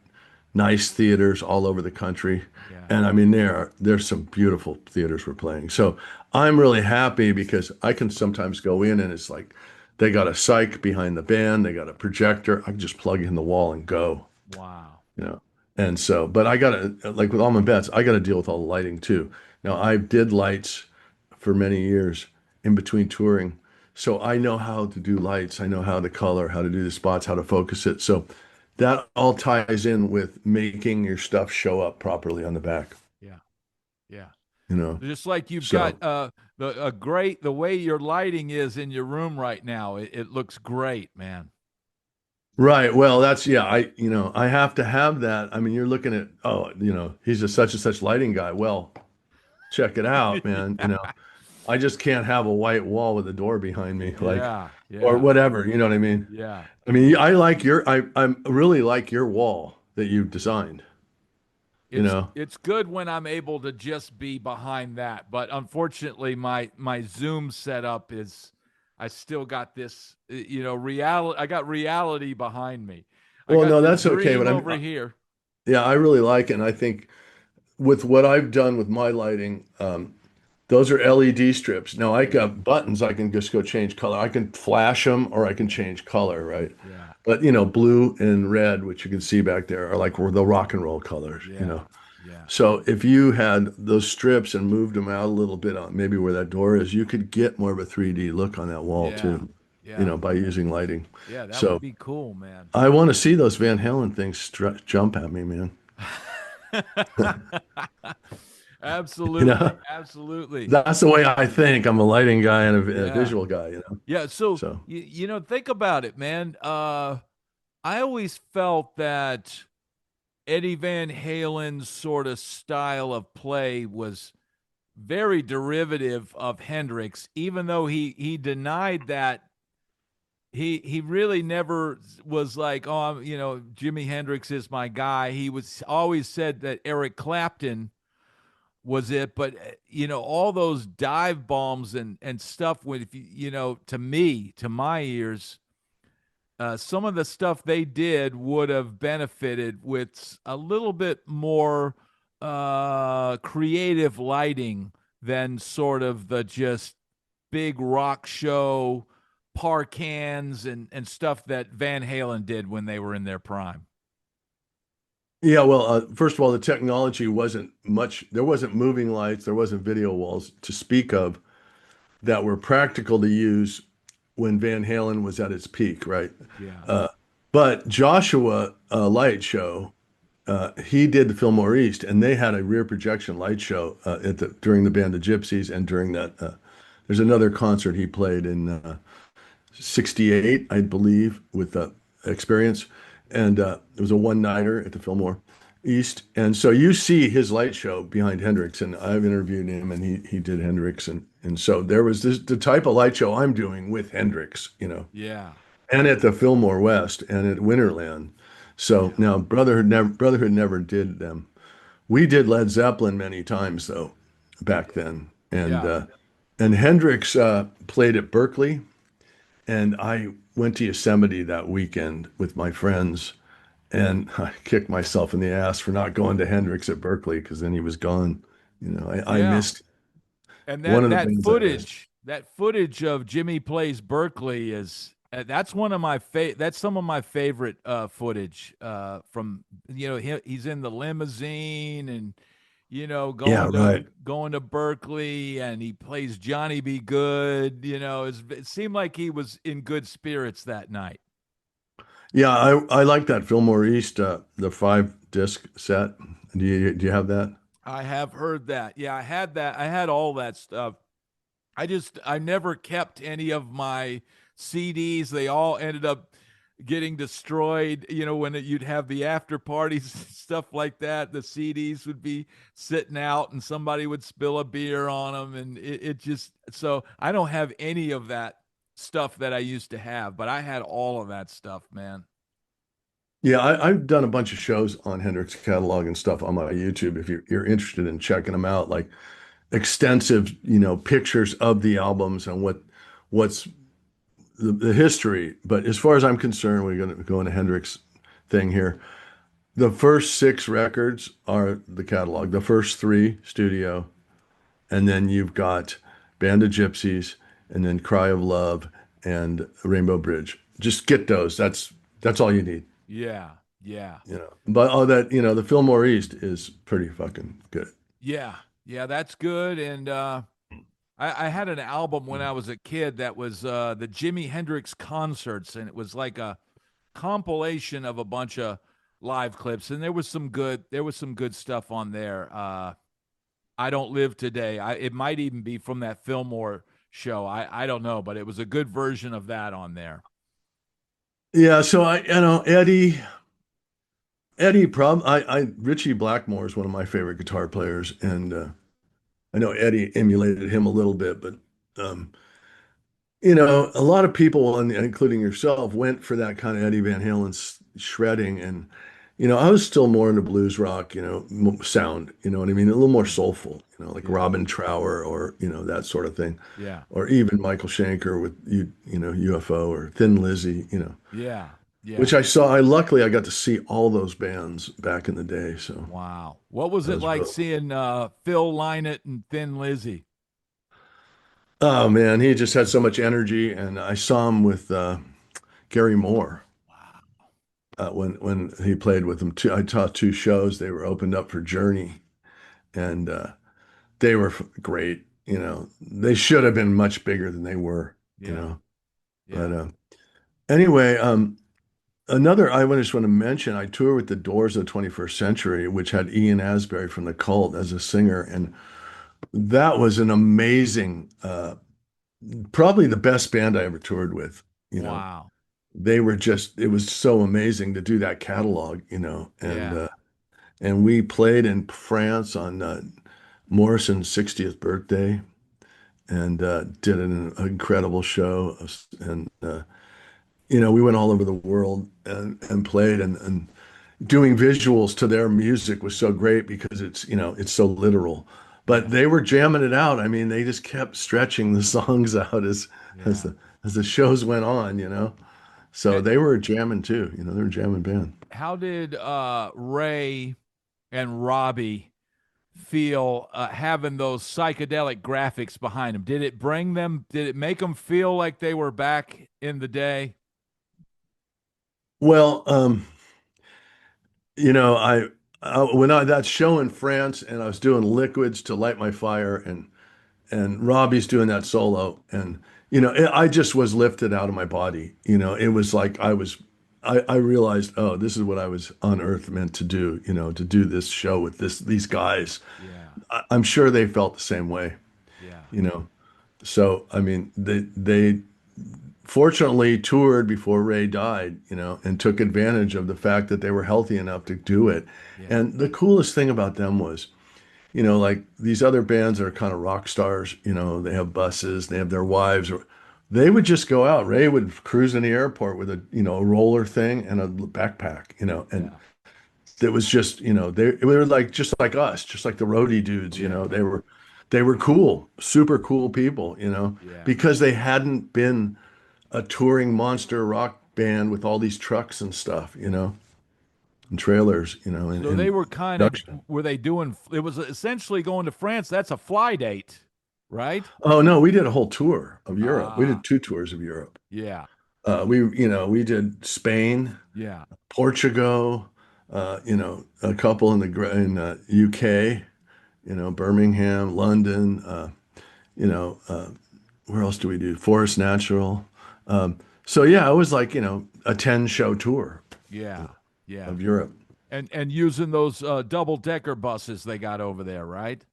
nice theaters all over the country. Yeah. And I mean, there's some beautiful theaters we're playing. So I'm really happy because I can sometimes go in and it's like they got a psych behind the band, they got a projector. I can just plug in the wall and go, Wow. you know. And so, but I gotta, like with Allman Bets, I gotta deal with all the lighting too. Now I did lights for many years in between touring. So I know how to do lights. I know how to color, how to do the spots, how to focus it. So that all ties in with making your stuff show up properly on the back, Yeah. Yeah. you know. Just like you've got So the way your lighting is in your room right now. It looks great, man. right. Well, that's yeah, I have to have that. I mean, you're looking at, oh, he's a such and such lighting guy. Well, check it out, man. Yeah. I just can't have a white wall with a door behind me, like, Yeah. or Yeah. whatever. You know what I mean? Yeah. I mean, I really like your wall that you've designed, you It's know? it's good when I'm able to just be behind that, but unfortunately my Zoom setup is I still got this reality. I got reality behind me. I Well, got no, the that's okay. dream But over here. yeah, I really like it. And I think with what I've done with my lighting, those are LED strips. Now I Yeah. got buttons. I can just go change color. I can flash them or I can change color, right? Yeah. But, blue and red, which you can see back there, are like the rock and roll colors. Yeah. Yeah. So if you had those strips and moved them out a little bit on maybe where that door is, you could get more of a 3D look on that wall Yeah. too, Yeah. by using lighting. Yeah, that would So be cool, man. I want to see those Van Halen things jump at me, man. You Absolutely. know, Absolutely. that's the way I think. I'm a lighting guy and a Yeah. visual guy. Yeah, so So think about it, man. I always felt that Eddie Van Halen's sort of style of play was very derivative of Hendrix, even though he denied that. He really never was like, oh, Jimi Hendrix is my guy. He was always said that Eric Clapton was it, but all those dive bombs and stuff. With to me, to my ears, some of the stuff they did would have benefited with a little bit more creative lighting than sort of the just big rock show parkans and stuff that Van Halen did when they were in their prime. yeah, well, first of all, the technology wasn't much. There wasn't moving lights. There wasn't video walls to speak of that were practical to use when Van Halen was at its peak, right? Yeah. But Joshua Light Show, he did the Fillmore East, and they had a rear projection light show during the Band of Gypsies, and during that, there's another concert he played in '68, I believe, with Experience, and it was a one-nighter at the Fillmore East, and so you see his light show behind Hendrix, and I've interviewed him, and he did Hendrix, and so there was the type of light show I'm doing with Hendrix, Yeah. and at the Fillmore West and at Winterland. So Yeah. now Brotherhood never did them. We did Led Zeppelin many times though back then, and Yeah. Hendrix played at Berkeley, and I went to Yosemite that weekend with my friends, and I kicked myself in the ass for not going to Hendrix at Berkeley because then he was gone. I Yeah. missed And one that of the that bands I missed. footage, that footage of Jimmy Plays Berkeley is that's one of my that's some of my favorite footage from he's in the limousine and Yeah, right. going to Berkeley and he plays Johnny Be Good. It seemed like he was in good spirits that night. Yeah, I like that Fillmore East, the 5 disc set. Do you have that? I have heard that. Yeah, I had that. I had all that stuff. I never kept any of my CDs. They all ended up getting destroyed. When you'd have the after parties, stuff like that, the CDs would be sitting out and somebody would spill a beer on them. And it just, so I don't have any of that stuff that I used to have, but I had all of that stuff, man. Yeah, I've done a bunch of shows on Hendrix catalog and stuff on my YouTube. If you're interested in checking them out, like extensive, pictures of the albums and what's the history. But as far as I'm concerned, we're going to go into Hendrix thing here. The first six records are the catalog. The first three studio, and then you've got Band of Gypsies, and then Cry of Love and Rainbow Bridge. Just get those. That's all you need. Yeah, yeah, But all that, the Fillmore East is pretty fucking good. yeah, yeah. That's good. And I had an album when I was a kid that was the Jimi Hendrix concerts, and it was like a compilation of a bunch of live clips, and there was some good stuff on there. I Don't Live Today. It might even be from that Fillmore show. I don't know, but it was a good version of that on there. Yeah, so Richie Blackmore is one of my favorite guitar players, and I know Eddie emulated him a little bit, but um, a lot of people, including yourself, went for that kind of Eddie Van Halen shredding, and I was still more into blues rock, sound, you know what I mean, a little more soulful, like Yeah, Robin Trower or that sort of thing, yeah, or even Michael Schenker with UFO or Thin Lizzy, yeah, which yeah. I saw. I luckily I got to see all those bands back in the day, so Wow. What was that it was like real. seeing Phil Lynott and Thin Lizzy? Oh man, he just had so much energy, and I saw him with Gary Moore Wow. when he played with them too. I taught two shows. They were opened up for Journey, and they were great. They should have been much bigger than they were. You Yeah, know, but yeah. anyway, another I just want to mention. I toured with the Doors of the 21st Century, which had Ian Asbury from the Cult as a singer, and that was an amazing, probably the best band I ever toured with. You know, Wow. they were just it was so amazing to do that catalog, Yeah, and we played in France on Morrison's 60th birthday and did an incredible show. And we went all over the world and played, and doing visuals to their music was so great because it's so literal. But yeah, they were jamming it out. I mean, they just kept stretching the songs out as yeah. the shows went on. So And they were jamming too. They were a jamming band. how did Ray and Robbie feel having those psychedelic graphics behind them? Did it make them feel like they were back in the day? Well, when I that show in France and I was doing liquids to light my fire and Robbie's doing that solo and I just was lifted out of my body. It was like I realized, oh, this is what I was on earth meant to do, to do this show with these guys. Yeah, I'm sure they felt the same way, yeah, you know. So I mean they fortunately toured before Ray died, and took advantage of the fact that they were healthy enough to do it. yeah, And the coolest thing about them was, like these other bands are kind of rock stars, they have buses, they have their wives, or they would just go out. Ray would cruise in the airport with a roller thing and a backpack, and yeah, it was just, they were like just like us, just like the roadie dudes, yeah, they were cool, super cool people, yeah. because they hadn't been a touring monster rock band with all these trucks and stuff, and trailers, So they and were kind of production. were they doing? It was essentially going to France. That's a fly date, right? Oh no, we did a whole tour of Europe. We did Ah, two tours of Europe. yeah, We did Spain, yeah. Portugal, a couple in UK, Birmingham, London, where else do we do? Forest Natural. So yeah, it was like, a 10 show tour Yeah, yeah. of Europe. And using those double decker buses they got over there, right?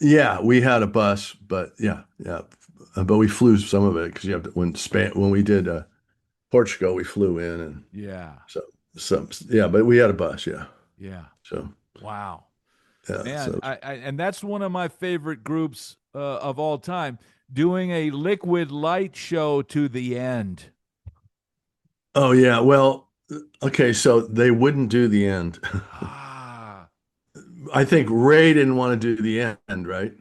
Yeah, we had a bus, but yeah, yeah. But we flew some of it because you have to, when we did Portugal, we flew in and Yeah, so yeah, but we had a bus, yeah. yeah. So Wow, yeah, man. so And that's one of my favorite groups of all time. Doing a liquid light show to the end. oh yeah, well, Okay, so they wouldn't do the end. Ah, I think Ray didn't want to do the end, right?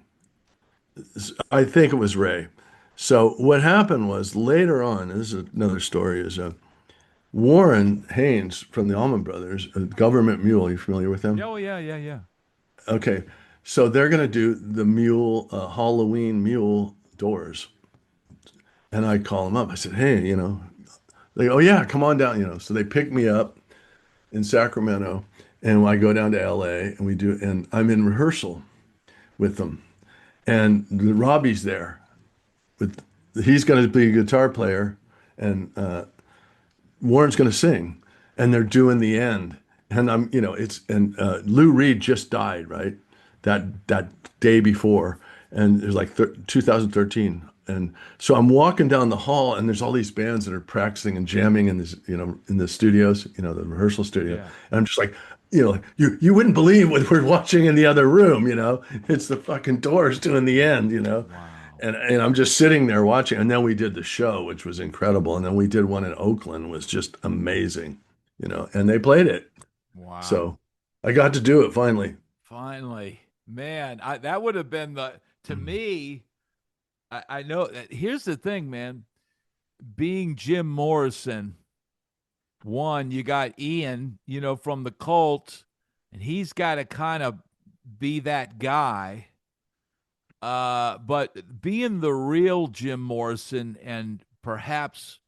I think it was Ray. So what happened was later on, this is another story, is Warren Haynes from the Allman Brothers, Government Mule. You familiar with them? oh yeah, yeah, yeah. Okay, so they're going to do the Mule Halloween Mule doors, and I call them up. I said, "Hey, they go, oh yeah, come on down." So they pick me up in Sacramento, and I go down to LA, and we do, and I'm in rehearsal with them, and Robbie's there with, he's going to be a guitar player, and Warren's going to sing, and they're doing the end, and it's and Lou Reed just died, right? That day before, and it was like 2013, and so I'm walking down the hall, and there's all these bands that are practicing and jamming in this, in the studios, the rehearsal studio, Yeah. and I'm just like. You wouldn't believe what we're watching in the other room, It's the fucking Doors doing the end. Wow. And I'm just sitting there watching. And then we did the show, which was incredible. And then we did one in Oakland, was just amazing, and they played it. Wow. So I got to do it finally. Finally. Man, that would have been to me, I know here's the thing, man. Being Jim Morrison, one, you got Ian, from the Cult, and he's got to kind of be that guy. But being the real Jim Morrison and perhaps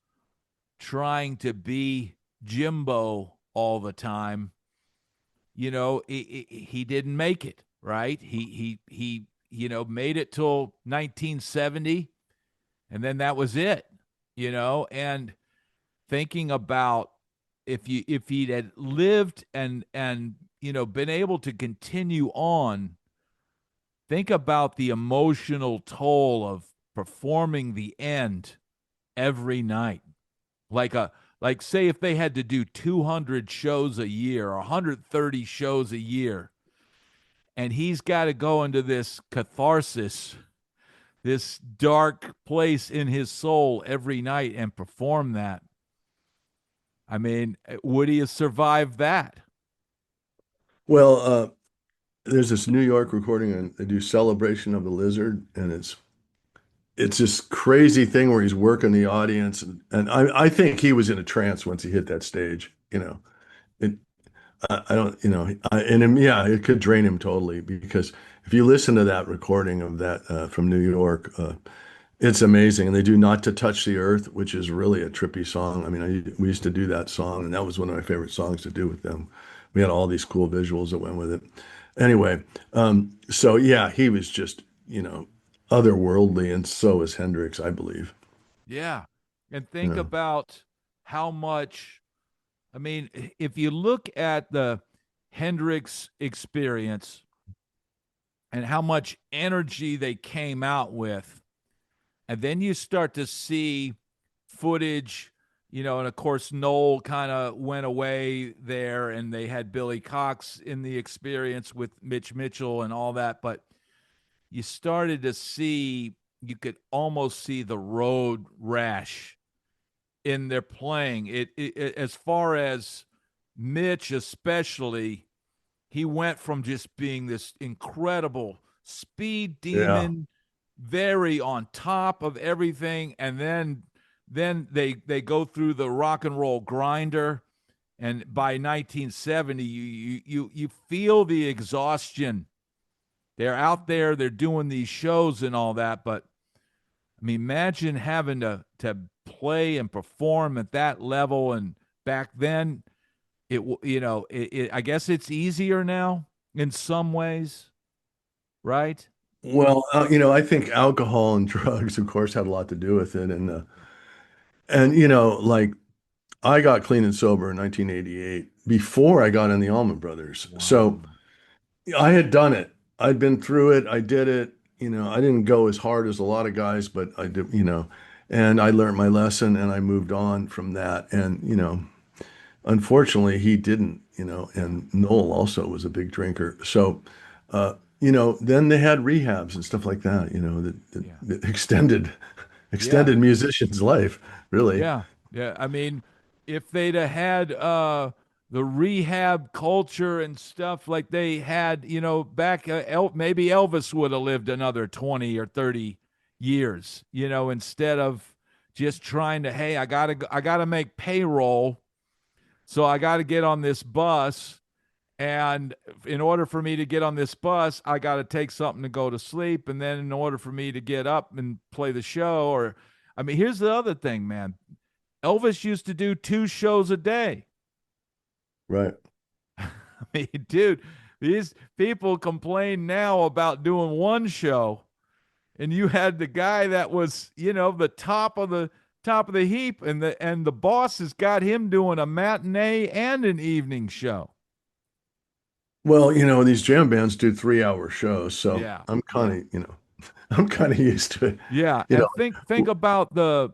trying to be Jimbo all the time, he didn't make it, right? He made it till 1970, and then that was it, and thinking about if he'd had lived and been able to continue on, think about the emotional toll of performing the end every night. Like say if they had to do 200 shows a year or 130 shows a year, and he's got to go into this catharsis, this dark place in his soul every night and perform that. I mean, would he have survived that? Well, there's this New York recording, and they do Celebration of the Lizard, and it's this crazy thing where he's working the audience, and I think he was in a trance once he hit that stage. It, I don't, yeah, it could drain him totally because if you listen to that recording of that from New York, it's amazing. And they do Not to Touch the Earth, which is really a trippy song. I mean, we used to do that song, and that was one of my favorite songs to do with them. We had all these cool visuals that went with it. Anyway, so yeah, he was just, otherworldly, and so is Hendrix, I believe. Yeah. And You think know. about how much, I mean, if you look at the Hendrix experience and how much energy they came out with, and then you start to see footage, and of course Noel kind of went away there, and they had Billy Cox in the experience with Mitch Mitchell and all that, but you started to see, you could almost see the road rash in their playing. As far as Mitch, especially, he went from just being this incredible speed Yeah. demon, very on top of everything, and then they go through the rock and roll grinder, and by 1970 you feel the exhaustion. They're out there, they're doing these shows and all that, but I mean, imagine having to play and perform at that level. And back then, I guess it's easier now in some ways, right? Well, I think alcohol and drugs, of course, had a lot to do with it, and like I got clean and sober in 1988 before I got in the Allman Brothers. Wow. So I had done it. I'd been through it. I did it. I didn't go as hard as a lot of guys, but I did, and I learned my lesson and I moved on from that. And unfortunately, he didn't, Yeah. and Noel also was a big drinker. So, then they had rehabs and stuff like that, Yeah. that extended Yeah. musician's life, really. Yeah. Yeah. I mean, if they'd have had the rehab culture and stuff like they had, back, maybe Elvis would have lived another 20 or 30 years, instead of just trying to, hey, I gotta make payroll, so I got to get on this bus. And in order for me to get on this bus, I got to take something to go to sleep. And then in order for me to get up and play the show, I mean, here's the other thing, man. Elvis used to do 2 shows a day. Right. I mean, dude, these people complain now about doing one show, and you had the guy that was, the top of the heap, and the boss has got him doing a matinee and an evening show. Well, these jam bands do 3-hour shows, so Yeah, I'm yeah, kind of, I'm kind of used to it. yeah. You And know, think about the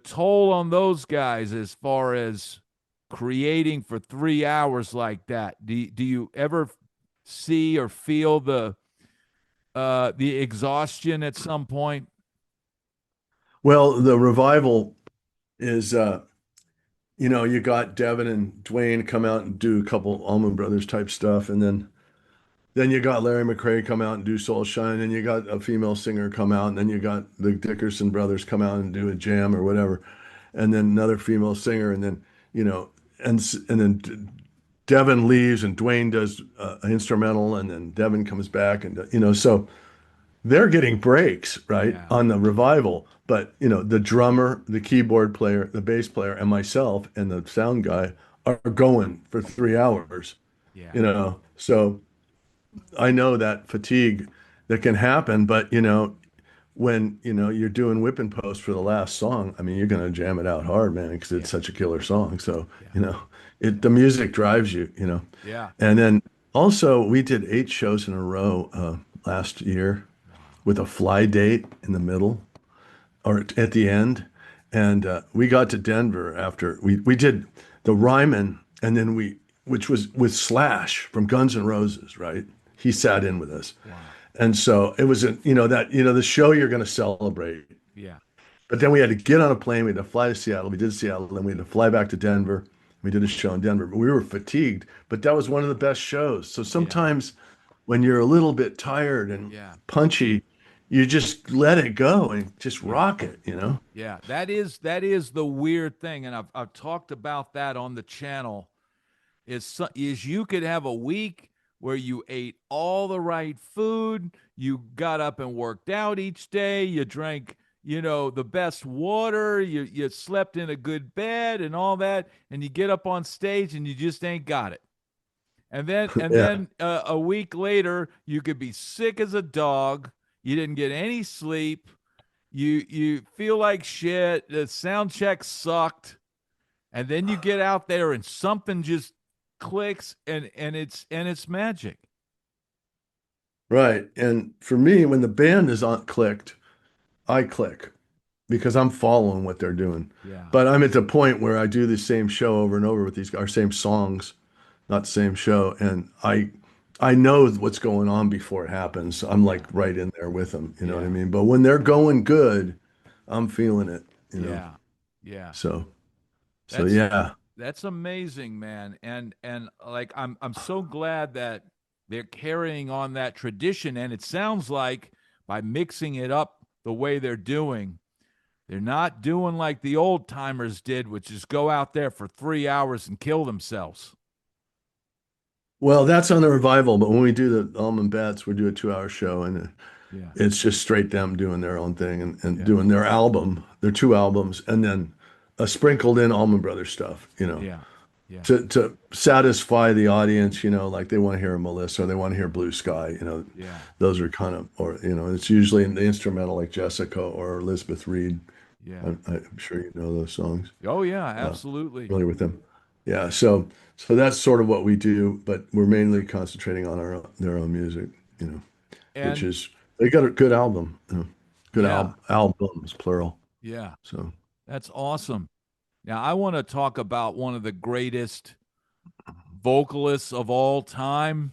toll on those guys as far as creating for 3 hours like that. Do you ever see or feel the exhaustion at some point? well, the revival is, you got Devin and Dwayne come out and do a couple Allman Brothers type stuff, and then you got Larry McRae come out and do Soul Shine, and you got a female singer come out, and then you got the Dickerson brothers come out and do a jam or whatever, and then another female singer, and then you know, and then Devin leaves and Dwayne does an instrumental, and then Devin comes back, and so they're getting breaks, right, Yeah, on the revival. But the drummer, the keyboard player, the bass player, and myself and the sound guy are going for 3 hours. yeah, So I know that fatigue that can happen, but when you're doing whip and post for the last song, I mean you're gonna jam it out hard, man, because it's yeah, such a killer song. So yeah, the music drives you. yeah. And then also we did 8 shows in a row last year Wow. with a fly date in the middle or at the end, and we got to Denver after we did the Ryman, and then which was with Slash from Guns N' Roses, right? He sat in with us. Wow. And so it was the show you're going to celebrate. Yeah, But then we had to get on a plane. We had to fly to Seattle. We did Seattle. Then we had to fly back to Denver. We did a show in Denver. But we were fatigued, but that was one of the best shows. So yeah, sometimes when you're a little bit tired and yeah, punchy, you just let it go and just yeah. rock it. Yeah, that is the weird thing, and I've talked about that on the channel. Is you could have a week where you ate all the right food, you got up and worked out each day, you drank, the best water, you slept in a good bed and all that, and you get up on stage and you just ain't got it. And then and Yeah. then a week later, you could be sick as a dog. You didn't get any sleep. You feel like shit. The sound check sucked, and then you get out there and something just clicks, and it's magic. Right. And for me, when the band is on clicked, I click because I'm following what they're doing. Yeah, But I'm at the point where I do the same show over and over with these our same songs, not the same show, and I know what's going on before it happens. I'm like yeah, right in there with them, you know what I yeah, mean? But when they're going good, I'm feeling it. yeah, yeah. So so That's yeah. that's amazing, man. And like I'm so glad that they're carrying on that tradition. And it sounds like by mixing it up the way they're doing, they're not doing like the old timers did, which is go out there for 3 hours and kill themselves. Well, that's on the revival, but when we do the Almond Bats, we do a 2-hour show, and Yeah, it's just straight them doing their own thing and yeah, doing their album, their 2 albums, and then sprinkled in Allman Brothers stuff, yeah, yeah, to satisfy the audience, like they want to hear a Melissa or they want to hear Blue Sky. yeah, Those are kind of, or, it's usually in the instrumental like Jessica or Elizabeth Reed. yeah. I'm sure you know those songs, Oh yeah, uh, absolutely. familiar with them. Yeah. So that's sort of what we do, but we're mainly concentrating on their own music, which And is, they got a good album, good yeah, albums, plural. yeah, So. that's awesome. Now I want to talk about one of the greatest vocalists of all time.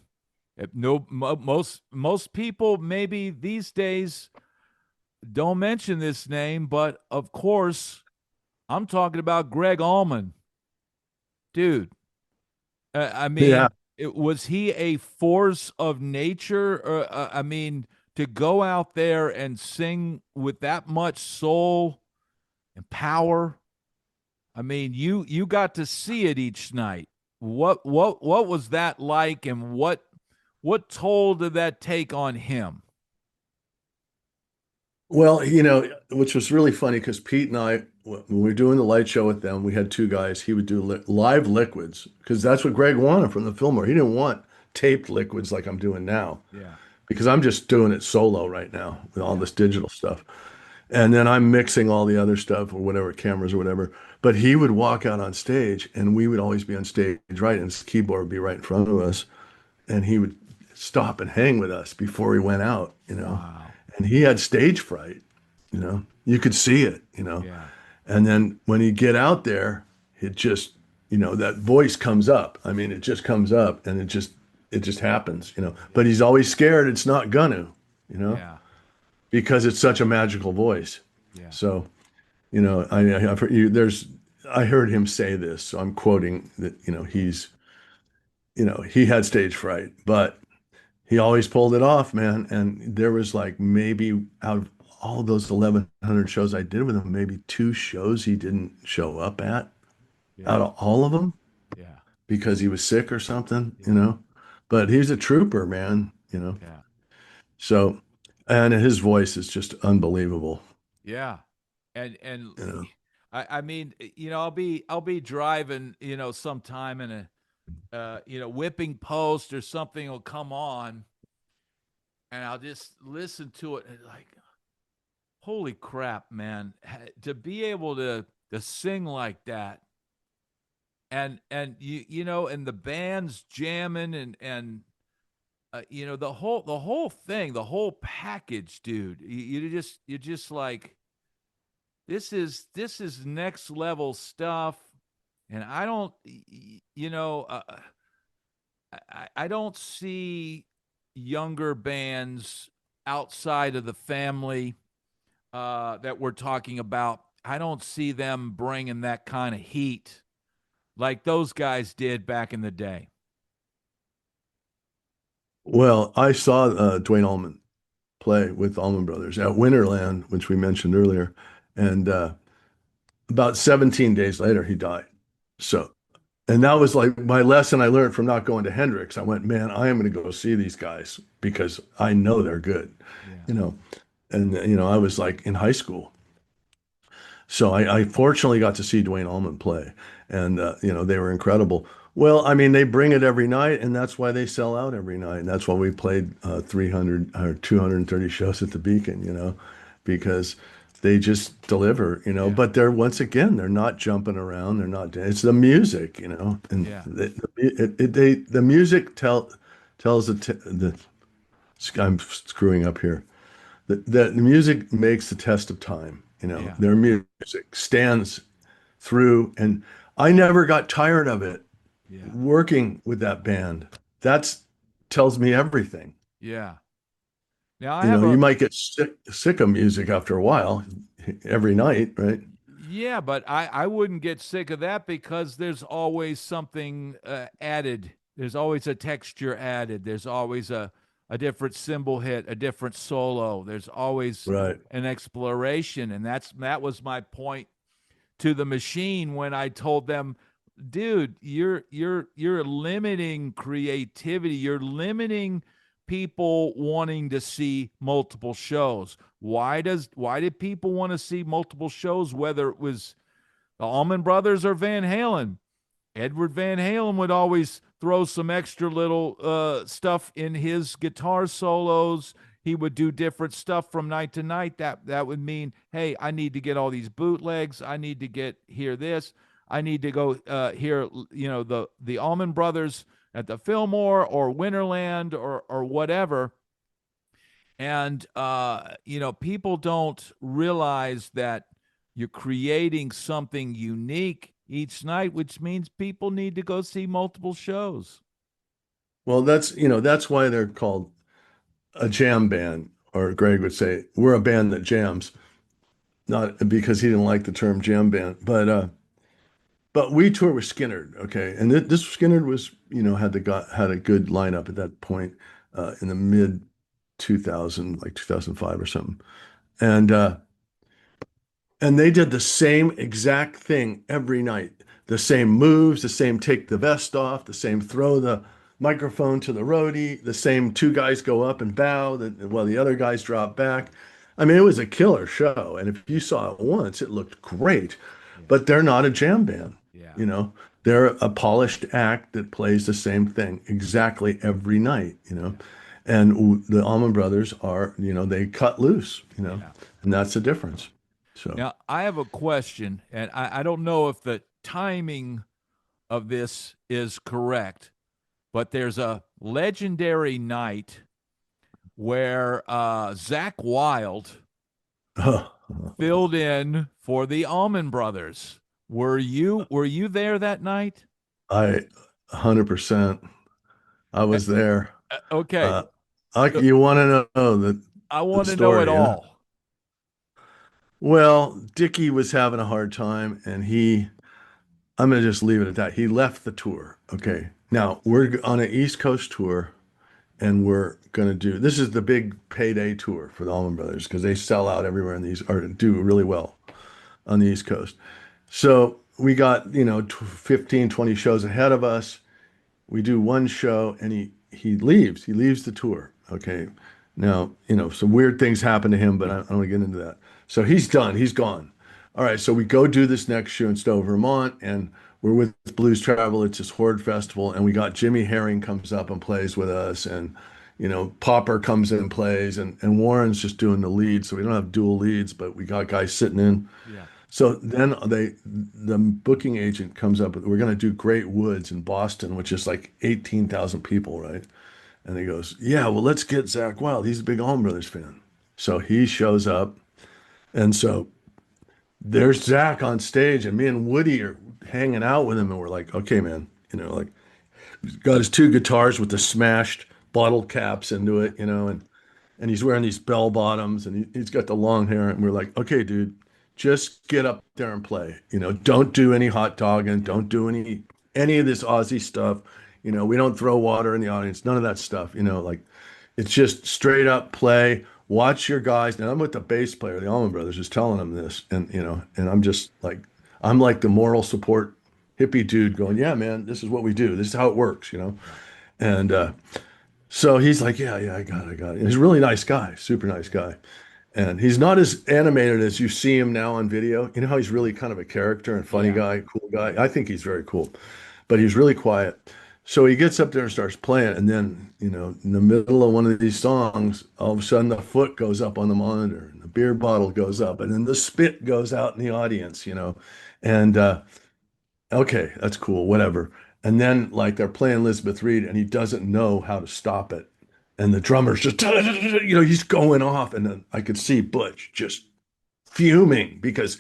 No, most people maybe these days don't mention this name, but of course, I'm talking about Greg Allman, dude. I Yeah. mean, was he a force of nature? Or, I mean, to go out there and sing with that much soul and power. I mean, you got to see it each night. What was that like, and what toll did that take on him? Well, which was really funny because Pete and I, when we were doing the light show with them, we had two guys. He would do live liquids because that's what Greg wanted from the Fillmore. He didn't want taped liquids like I'm doing now Yeah, because I'm just doing it solo right now with all yeah, this digital stuff. And then I'm mixing all the other stuff or whatever, cameras or whatever. But he would walk out on stage and we would always be on stage, right? And his keyboard would be right in front of us. And he would stop and hang with us before he went out. wow, And he had stage fright. You could see it. yeah, And then when you get out there, it just, that voice comes up. I mean, it just comes up and it just happens. yeah, But he's always scared it's not gonna, yeah, because it's such a magical voice. yeah, So, I've heard I heard him say this, so I'm quoting that, he had stage fright, but he always pulled it off, man. And there was like maybe out of all those 1,100 shows I did with him, maybe two shows he didn't show up at yeah, out of all of them yeah, because he was sick or something, yeah, you know. But he's a trooper, man. yeah, So, and his voice is just unbelievable, yeah. And you know. I mean, I'll be driving, sometime in a whipping post or something will come on, and I'll just listen to it and like, holy crap, man, to be able to sing like that, and and the band's jamming, and the whole thing, the whole package, dude. You're just like, this is next level stuff, and I don't, I don't see younger bands outside of the family that we're talking about. I don't see them bringing that kind of heat like those guys did back in the day. Well, I saw Dwayne Allman play with Allman Brothers at Winterland, which we mentioned earlier, and about 17 days later, he died. So, and that was like my lesson I learned from not going to Hendrix. I went, man, I am going to go see these guys because I know they're good, Yeah, you know. And I was like in high school. So I fortunately got to see Dwayne Allman play, and they were incredible. Well, I mean, they bring it every night, and that's why they sell out every night, and that's why we played 300 or 230 shows at the Beacon, because they just deliver. yeah, But they're once again, they're not jumping around, they're not. It's the music, and yeah, the music tells the. I'm screwing up here. The music makes the test of time. yeah, Their music stands through, and I never got tired of it yeah, working with that band. That's tells me everything. yeah. Now I have You a might get sick of music after a while, every night, right? Yeah, but I wouldn't get sick of that because there's always something added. There's always a texture added. There's always a different cymbal hit, a different solo. There's always Right. an exploration, and that was my point to the machine when I told them, dude, you're limiting creativity. You're limiting people wanting to see multiple shows. Why did people want to see multiple shows, whether it was the Allman Brothers or Van Halen? Edward Van Halen would always throw some extra little stuff in his guitar solos. He would do different stuff from night to night. That would mean, hey, I need to get all these bootlegs. I need to hear this. I need to go hear the Allman Brothers at the Fillmore or Winterland or whatever. And people don't realize that you're creating something unique each night, which means people need to go see multiple shows. Well, that's why they're called a jam band, or Greg would say, we're a band that jams. not because he didn't like the term jam band, but we toured with Skinner, okay, and this Skinner was, had a good lineup at that point, in the mid 2000, like 2005 or something, and they did the same exact thing every night, the same moves, the same take the vest off, the same throw the microphone to the roadie, the same two guys go up and bow while the other guys drop back. I mean, it was a killer show, and if you saw it once, it looked great. Yeah. But they're not a jam band, Yeah. you know. They're a polished act that plays the same thing exactly every night, you know. Yeah. And the Allman Brothers are, they cut loose, Yeah. and that's the difference. So. Now, I have a question, and I don't know if the timing of this is correct, but there's a legendary night where Zakk Wylde filled in for the Allman Brothers. Were you there that night? I 100%. I Uh, was there. Okay, Uh, so you want to know I the want to know it story, yeah? all. Well, Dickie was having a hard time, and I'm going to just leave it at that. He left the tour. Okay. Now we're on an East Coast tour, and we're going to this is the big payday tour for the Allman Brothers because they sell out everywhere in these, or do really well on the East Coast. So we got, 15, 20 shows ahead of us. We do one show and he leaves the tour. Okay. Now, some weird things happen to him, but I don't want to get into that. So he's done. He's gone. All right. So we go do this next show in Stowe, Vermont, and we're with Blues Travel. It's this Horde Festival, and we got Jimmy Herring comes up and plays with us, and Popper comes in and plays, and Warren's just doing the lead. So we don't have dual leads, but we got guys sitting in. Yeah. So then the booking agent comes up. We're going to do Great Woods in Boston, which is like 18,000 people, right? And he goes, "Yeah, well, let's get Zakk Wylde. He's a big Allman Brothers fan." So he shows up, and so there's Zakk on stage, and me and Woody are hanging out with him, and we're like, "Okay, man, like he's got his two guitars with the smashed bottle caps into it, and he's wearing these bell bottoms, and he's got the long hair, and we're like, okay, dude, just get up there and play. Don't do any hot dogging, don't do any of this Aussie stuff. We don't throw water in the audience, none of that stuff. Like it's just straight up play. Watch your guys. Now I'm with the bass player, the Allman Brothers, is telling him this, and I'm just like, I'm like the moral support hippie dude going, yeah, man, this is what we do. This is how it works. And so he's like, yeah, yeah, I got it, I got it. And he's a really nice guy, super nice guy. And he's not as animated as you see him now on video. You know how he's really kind of a character and funny Yeah. guy, cool guy? I think he's very cool, but he's really quiet. So he gets up there and starts playing. And then, in the middle of one of these songs, all of a sudden the foot goes up on the monitor and the beer bottle goes up and then the spit goes out in the audience. And okay, that's cool, whatever. And then like they're playing Elizabeth Reed and he doesn't know how to stop it. And the drummer's just, he's going off. And then I could see Butch just fuming because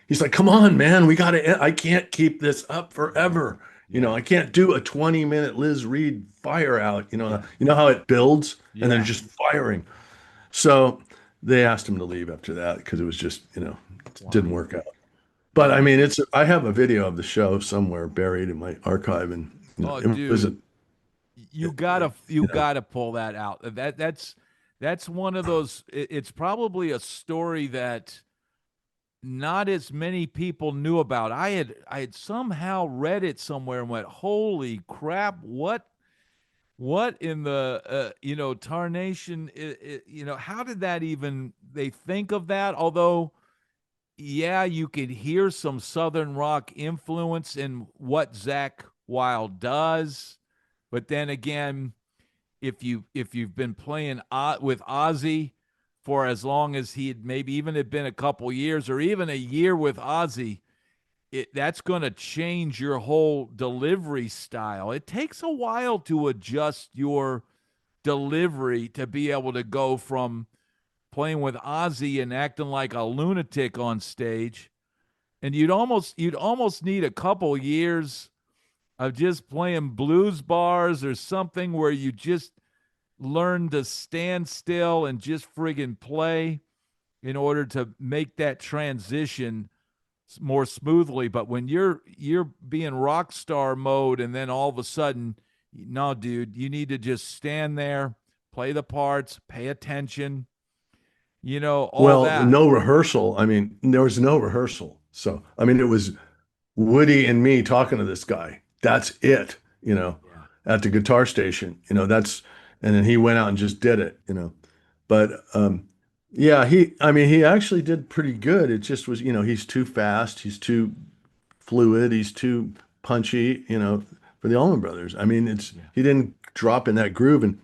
he's like, come on, man, I can't keep this up forever. Yeah. I can't do a 20-minute Liz Reed fire out. Yeah. You know how it builds and then Yeah. just firing. So they asked him to leave after that because it was just, it Wow. didn't work out. But I mean, I have a video of the show somewhere buried in my archive, and Oh, it was dude, you gotta you know, pull that out. That's one of those. It's probably a story that not as many people knew about. I had somehow read it somewhere and went, "Holy crap! What in the tarnation? How did that even they think of that?" Although, yeah, you could hear some Southern rock influence in what Zakk Wylde does, but then again, if you've been playing with Ozzy for as long as he had maybe even had been a couple years or even a year with Ozzy, that's going to change your whole delivery style. It takes a while to adjust your delivery to be able to go from playing with Ozzy and acting like a lunatic on stage, and you'd almost need a couple years of just playing blues bars or something where you just learn to stand still and just friggin' play. in order to make that transition more smoothly. But when you're being rock star mode, and then all of a sudden, no, dude, you need to just stand there, play the parts, pay attention, all Well, that. no rehearsal. I mean, there was no rehearsal. So, I mean, it was Woody and me talking to this guy. That's it, Yeah. at the guitar station. And then he went out and just did it. But yeah, I mean, he actually did pretty good. It just was, he's too fast, he's too fluid, he's too punchy, for the Allman Brothers. I mean, Yeah. he didn't drop in that groove, and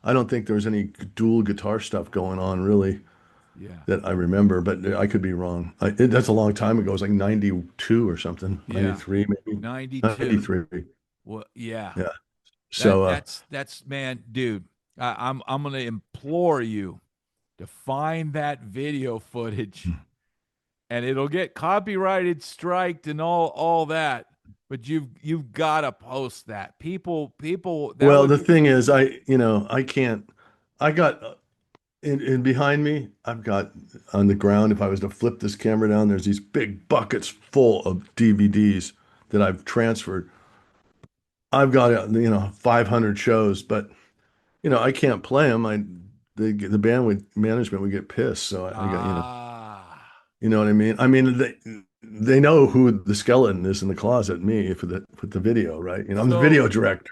I don't think there was any dual guitar stuff going on really Yeah. that I remember, but I could be wrong. That's a long time ago. It was like 92 or something, Yeah. 93 maybe. 92. 93. Well, yeah. Yeah. That So, that's man, dude. I'm gonna implore you to find that video footage, and it'll get copyrighted, striked, and all that. But you've got to post that. People that well, the would thing is, I can't, I got in behind me, I've got on the ground, if I was to flip this camera down, there's these big buckets full of DVDs that I've transferred. I've got, 500 shows, but, I can't play them. The band management would get pissed. So I got, ah you know what I mean? I mean, they know who the skeleton is in the closet, me, for the video, right? I'm the so video director.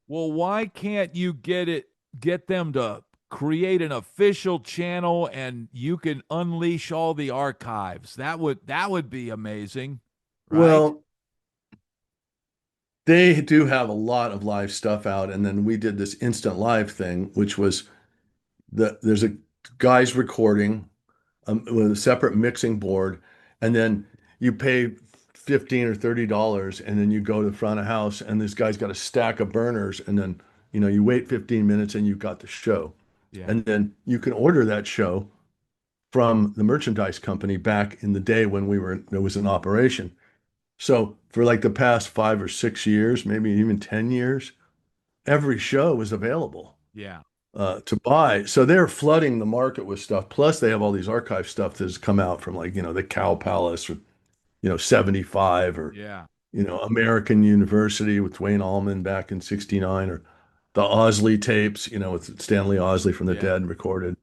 well, why can't you get them to create an official channel, and you can unleash all the archives? That would be amazing, right? Well, they do have a lot of live stuff out, and then we did this instant live thing, which was there's a guy's recording with a separate mixing board, and then you pay 15 or $30, and then you go to the front of house, and this guy's got a stack of burners, and then you wait 15 minutes, and you've got the show, Yeah. and then you can order that show from the merchandise company back in the day when there was an operation. So for like the past 5 or 6 years, maybe even 10 years, every show is available Yeah. to buy. So they're flooding the market with stuff. Plus, they have all these archive stuff that's come out from, like, the Cow Palace, or, 75, or, Yeah. American University with Wayne Allman back in 69, or the Osley tapes, with Stanley Osley from the Yeah. Dead recorded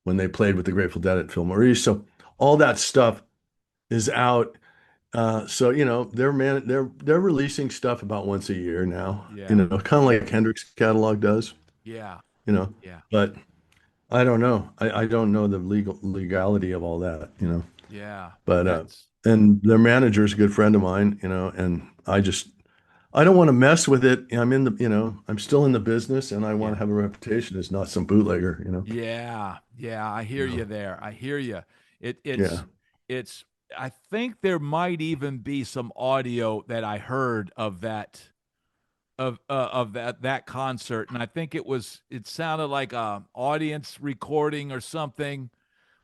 when they played with the Grateful Dead at Fillmore. So all that stuff is out. So they're releasing stuff about once a year now, Yeah. kind of like Hendrix catalog does, Yeah. you know. Yeah. But I don't know. I don't know the legality of all that. Yeah. But That's and their manager is a good friend of mine, and I don't want to mess with it. I'm still in the business, and I want yeah. to have a reputation as not some bootlegger. Yeah. Yeah. I hear You you know. there. I hear you. It Yeah. it's I think there might even be some audio that I heard of that concert, and I think it sounded like a audience recording or something,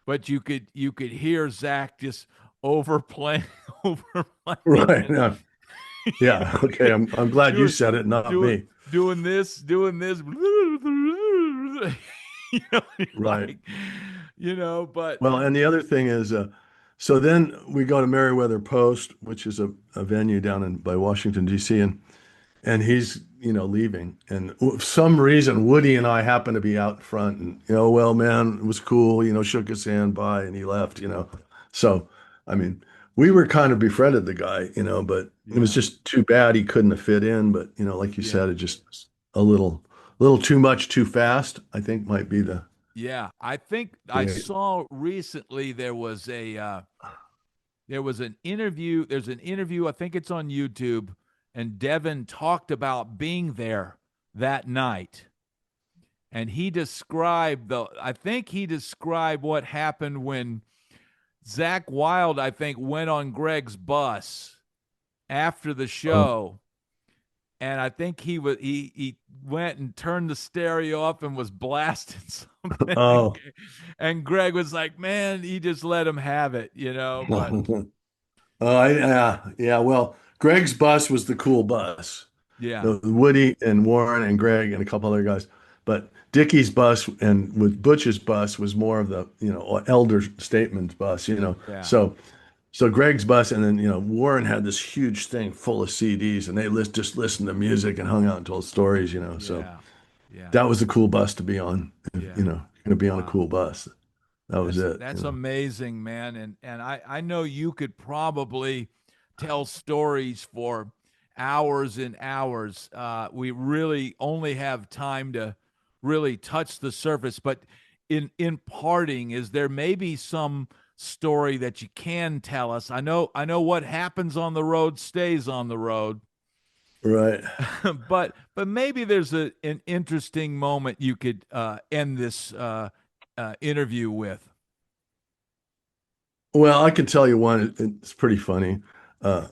but you could hear Zakk just overplaying overplaying Right. it. Yeah. Yeah. Okay. I'm glad you doing said it, not doing me. doing this you're Right. like, but Well, and the other thing is, so then we go to Meriwether Post, which is a venue down in by Washington, D.C., and he's, leaving. And for some reason, Woody and I happen to be out front, and, well, man, it was cool, shook his hand, bye, and he left. So, I mean, we were kind of befriended the guy, but it was yeah, just too bad he couldn't have fit in. But, like you yeah. said, it just was a little too much too fast, I think might be Yeah, I think the I way. saw recently there was an interview. There's an interview. I think it's on YouTube, and Devin talked about being there that night, and he described the. I think he described what happened when Zakk Wylde, I think, went on Greg's bus after the Oh, show, and I think he went and turned the stereo up and was blasting something, oh. and Greg was like, "Man, he just let him have it," But Yeah, yeah. Well, Greg's bus was the cool bus. yeah, The Woody and Warren and Greg and a couple other guys. But Dickie's bus and with Butch's bus was more of the, elder statesman's bus, Yeah. So Greg's bus, and then Warren had this huge thing full of CDs, and they just listened to music and hung out and told stories. So Yeah. Yeah. that was the cool bus to be on. If Yeah. you're gonna be on a Wow. cool bus, that was it. That's amazing, man. And I know you could probably tell stories for hours and hours. We really only have time to really touch the surface, but in parting, is there maybe some story that you can tell us? I know what happens on the road stays on the road. Right. But maybe there's an interesting moment you could end this interview with. Well, I can tell you one. It's pretty funny. Uh,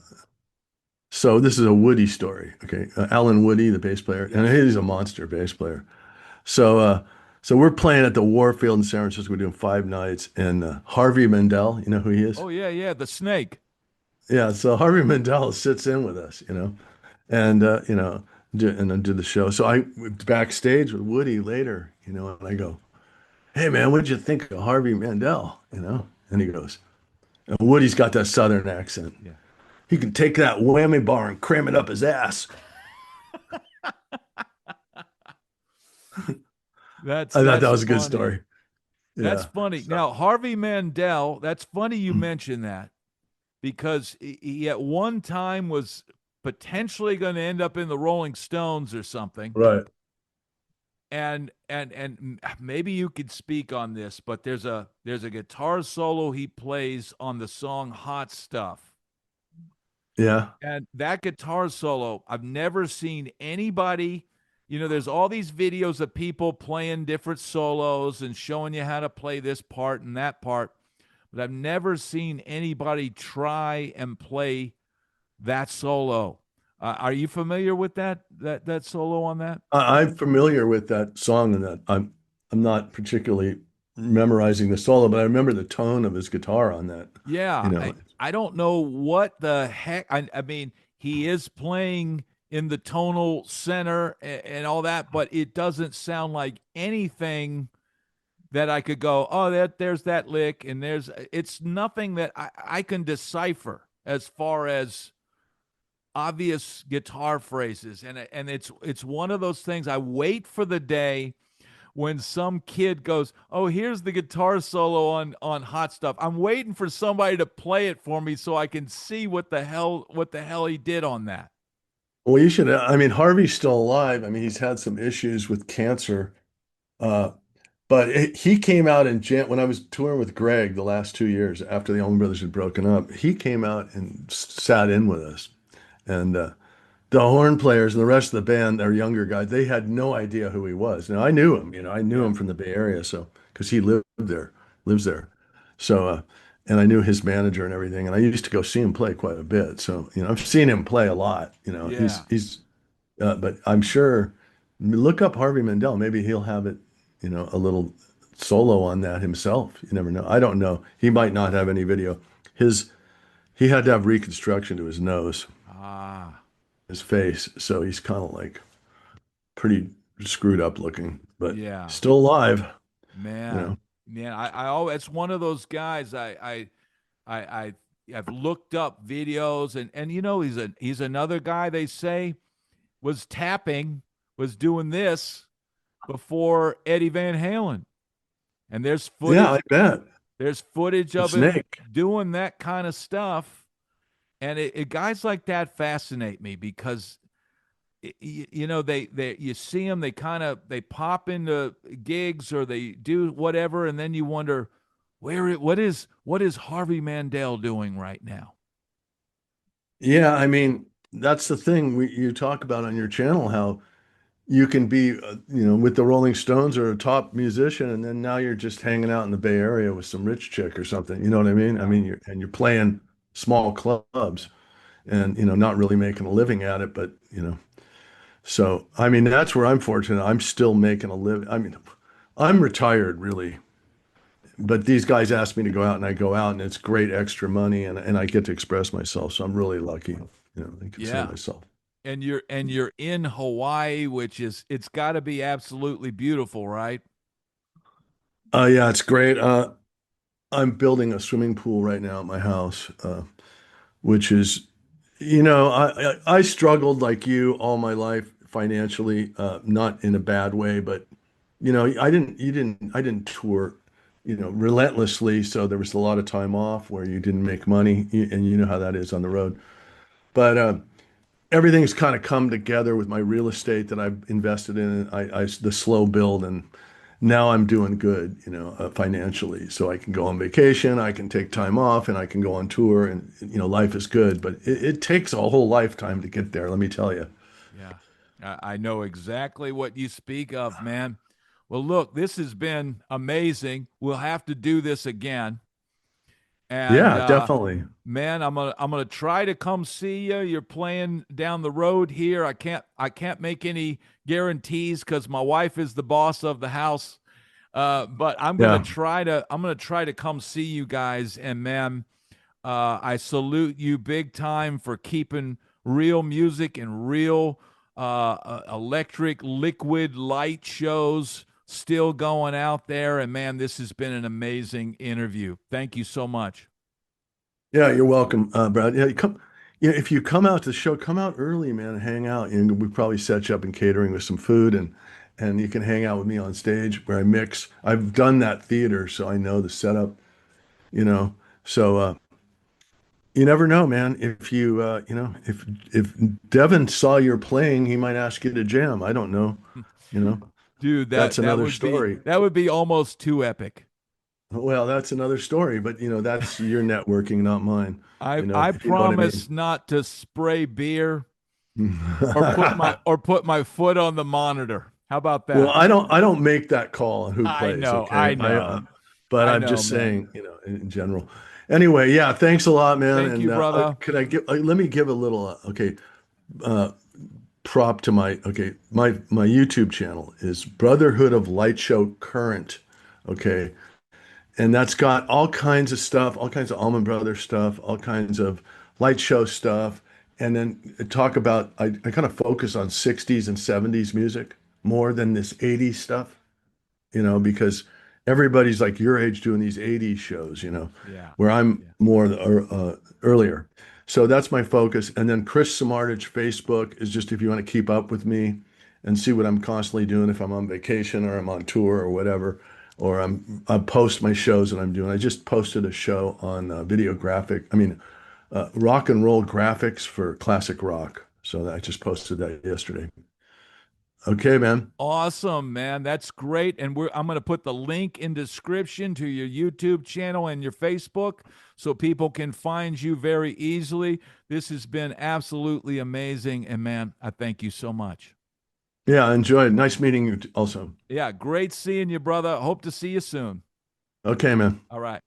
so this is a Woody story. Okay, Alan Woody, the bass player, and Yes. he's a monster bass player. So, so we're playing at the Warfield in San Francisco. We're doing 5 nights, and Harvey Mandel, you know who he is? Oh yeah, yeah, the snake. Yeah. So Harvey Mandel sits in with us, and and then do the show. So I backstage with Woody later, and I go, "Hey man, what did you think of Harvey Mandel?" And he goes, and Woody's got that Southern accent. Yeah. He can take that whammy bar and cram it up his ass. That's I thought that that's was a good funny. story. That's Yeah. funny. So, Now, Harvey Mandel, that's funny you mentioned that because he at one time was potentially going to end up in the Rolling Stones or something. right. And maybe you could speak on this, but there's a guitar solo he plays on the song Hot Stuff. Yeah. And that guitar solo, I've never seen anybody, there's all these videos of people playing different solos and showing you how to play this part and that part, but I've never seen anybody try and play that solo. Are you familiar with that solo on that? I'm familiar with that song and that I'm not particularly memorizing the solo, but I remember the tone of his guitar on that. You Yeah, know, I don't know what the heck. I mean, he is playing in the tonal center and all that, but it doesn't sound like anything that I could go, oh, there's that lick, and it's nothing that I can decipher as far as obvious guitar phrases, and it's one of those things. I wait for the day when some kid goes, "Oh, here's the guitar solo on Hot Stuff." I'm waiting for somebody to play it for me so I can see what the hell he did on that. well, you should. I mean, Harvey's still alive. I mean, he's had some issues with cancer, uh, but he came out in Jan when I was touring with Greg the last 2 years after the Allman Brothers had broken up. He came out and sat in with us, and the horn players and the rest of the band, they're younger guys, they had no idea who he was. Now I knew him, I knew Yeah, him from the Bay Area, so because he lives there. So, and I knew his manager and everything, and I used to go see him play quite a bit. So, I've seen him play a lot. yeah, But I'm sure, look up Harvey Mandel. Maybe he'll have it, a little solo on that himself. You never know. I don't know. He might not have any video. His He had to have reconstruction to his nose, ah, his face, so he's kind of like pretty screwed up looking, but yeah, still alive, you man, know. man. I always it's one of those guys. I I've looked up videos and he's another guy they say was tapping was doing this before Eddie Van Halen. And Yeah, I bet. there's footage The of him snake. doing that kind of stuff. And guys like that fascinate me because they you see them, they pop into gigs or they do whatever, and then you wonder what is Harvey Mandel doing right now? Yeah, I mean, that's the thing you talk about on your channel, how you can be, with the Rolling Stones or a top musician, and then now you're just hanging out in the Bay Area with some rich chick or something. You know what I mean? I Yeah, mean, you're playing small clubs yeah, and, not really making a living at it, but, so, I mean, that's where I'm fortunate. I'm still making a living. I mean, I'm retired really, but these guys ask me to go out and I go out and it's great extra money and I get to express myself. So I'm really lucky, I consider yeah. myself. and you're in Hawaii, which is it's got to be absolutely beautiful, right? Yeah, it's great. I'm building a swimming pool right now at my house, which is, I struggled like you all my life financially, not in a bad way, but I didn't tour, relentlessly. So there was a lot of time off where you didn't make money, and you know how that is on the road. But everything's kind of come together with my real estate that I've invested in. The slow build, and now I'm doing good, financially. So I can go on vacation, I can take time off, and I can go on tour, and life is good. But it takes a whole lifetime to get there, let me tell you. Yeah. I know exactly what you speak of, man. Well, look, this has been amazing. We'll have to do this again. And Yeah, definitely. man, I'm gonna try to come see you. You're playing down the road here. I can't make any guarantees because my wife is the boss of the house. But Yeah. I'm gonna try to come see you guys. And man, I salute you big time for keeping real music and real electric liquid light shows still going out there. And man, this has been an amazing interview. Thank you so much. Yeah, you're welcome, Brad. Yeah, if you come out to the show, come out early, man, and hang out. And we probably set you up in catering with some food, and you can hang out with me on stage where I mix. I've done that theater, so I know the setup, you know. So you never know, man. If if Devin saw you're playing, he might ask you to jam. I don't know, you know. Dude, That's that another would be story. that would be almost too epic. Well, that's another story, but that's your networking, not mine. I If you know what I promise mean. not to spray beer or put my foot on the monitor. How about Well, that? I don't make that call on who I plays, know, okay? I know, But I I'm know, just man. saying, in general. Anyway, yeah, thanks a lot, man. Thank you, And brother. could I give let me give a little uh prop to my YouTube channel is Brotherhood of Light Show Current, okay? And that's got all kinds of stuff, all kinds of Allman Brothers stuff, all kinds of light show stuff. And then talk about, I kind of focus on 60s and 70s music more than this 80s stuff, because everybody's like your age doing these 80s shows, Yeah, where I'm yeah. more earlier. So that's my focus. And then Chris Samardizch Facebook is just if you want to keep up with me and see what I'm constantly doing if I'm on vacation or I'm on tour or whatever, or I post my shows that I'm doing. I just posted a show on rock and roll graphics for classic rock. So I just posted that yesterday. Okay, man. Awesome, man. That's great. And I'm going to put the link in description to your YouTube channel and your Facebook so people can find you very easily. This has been absolutely amazing. And man, I thank you so much. Yeah, I enjoyed. Nice meeting you also. Yeah, great seeing you, brother. Hope to see you soon. Okay, man. All right.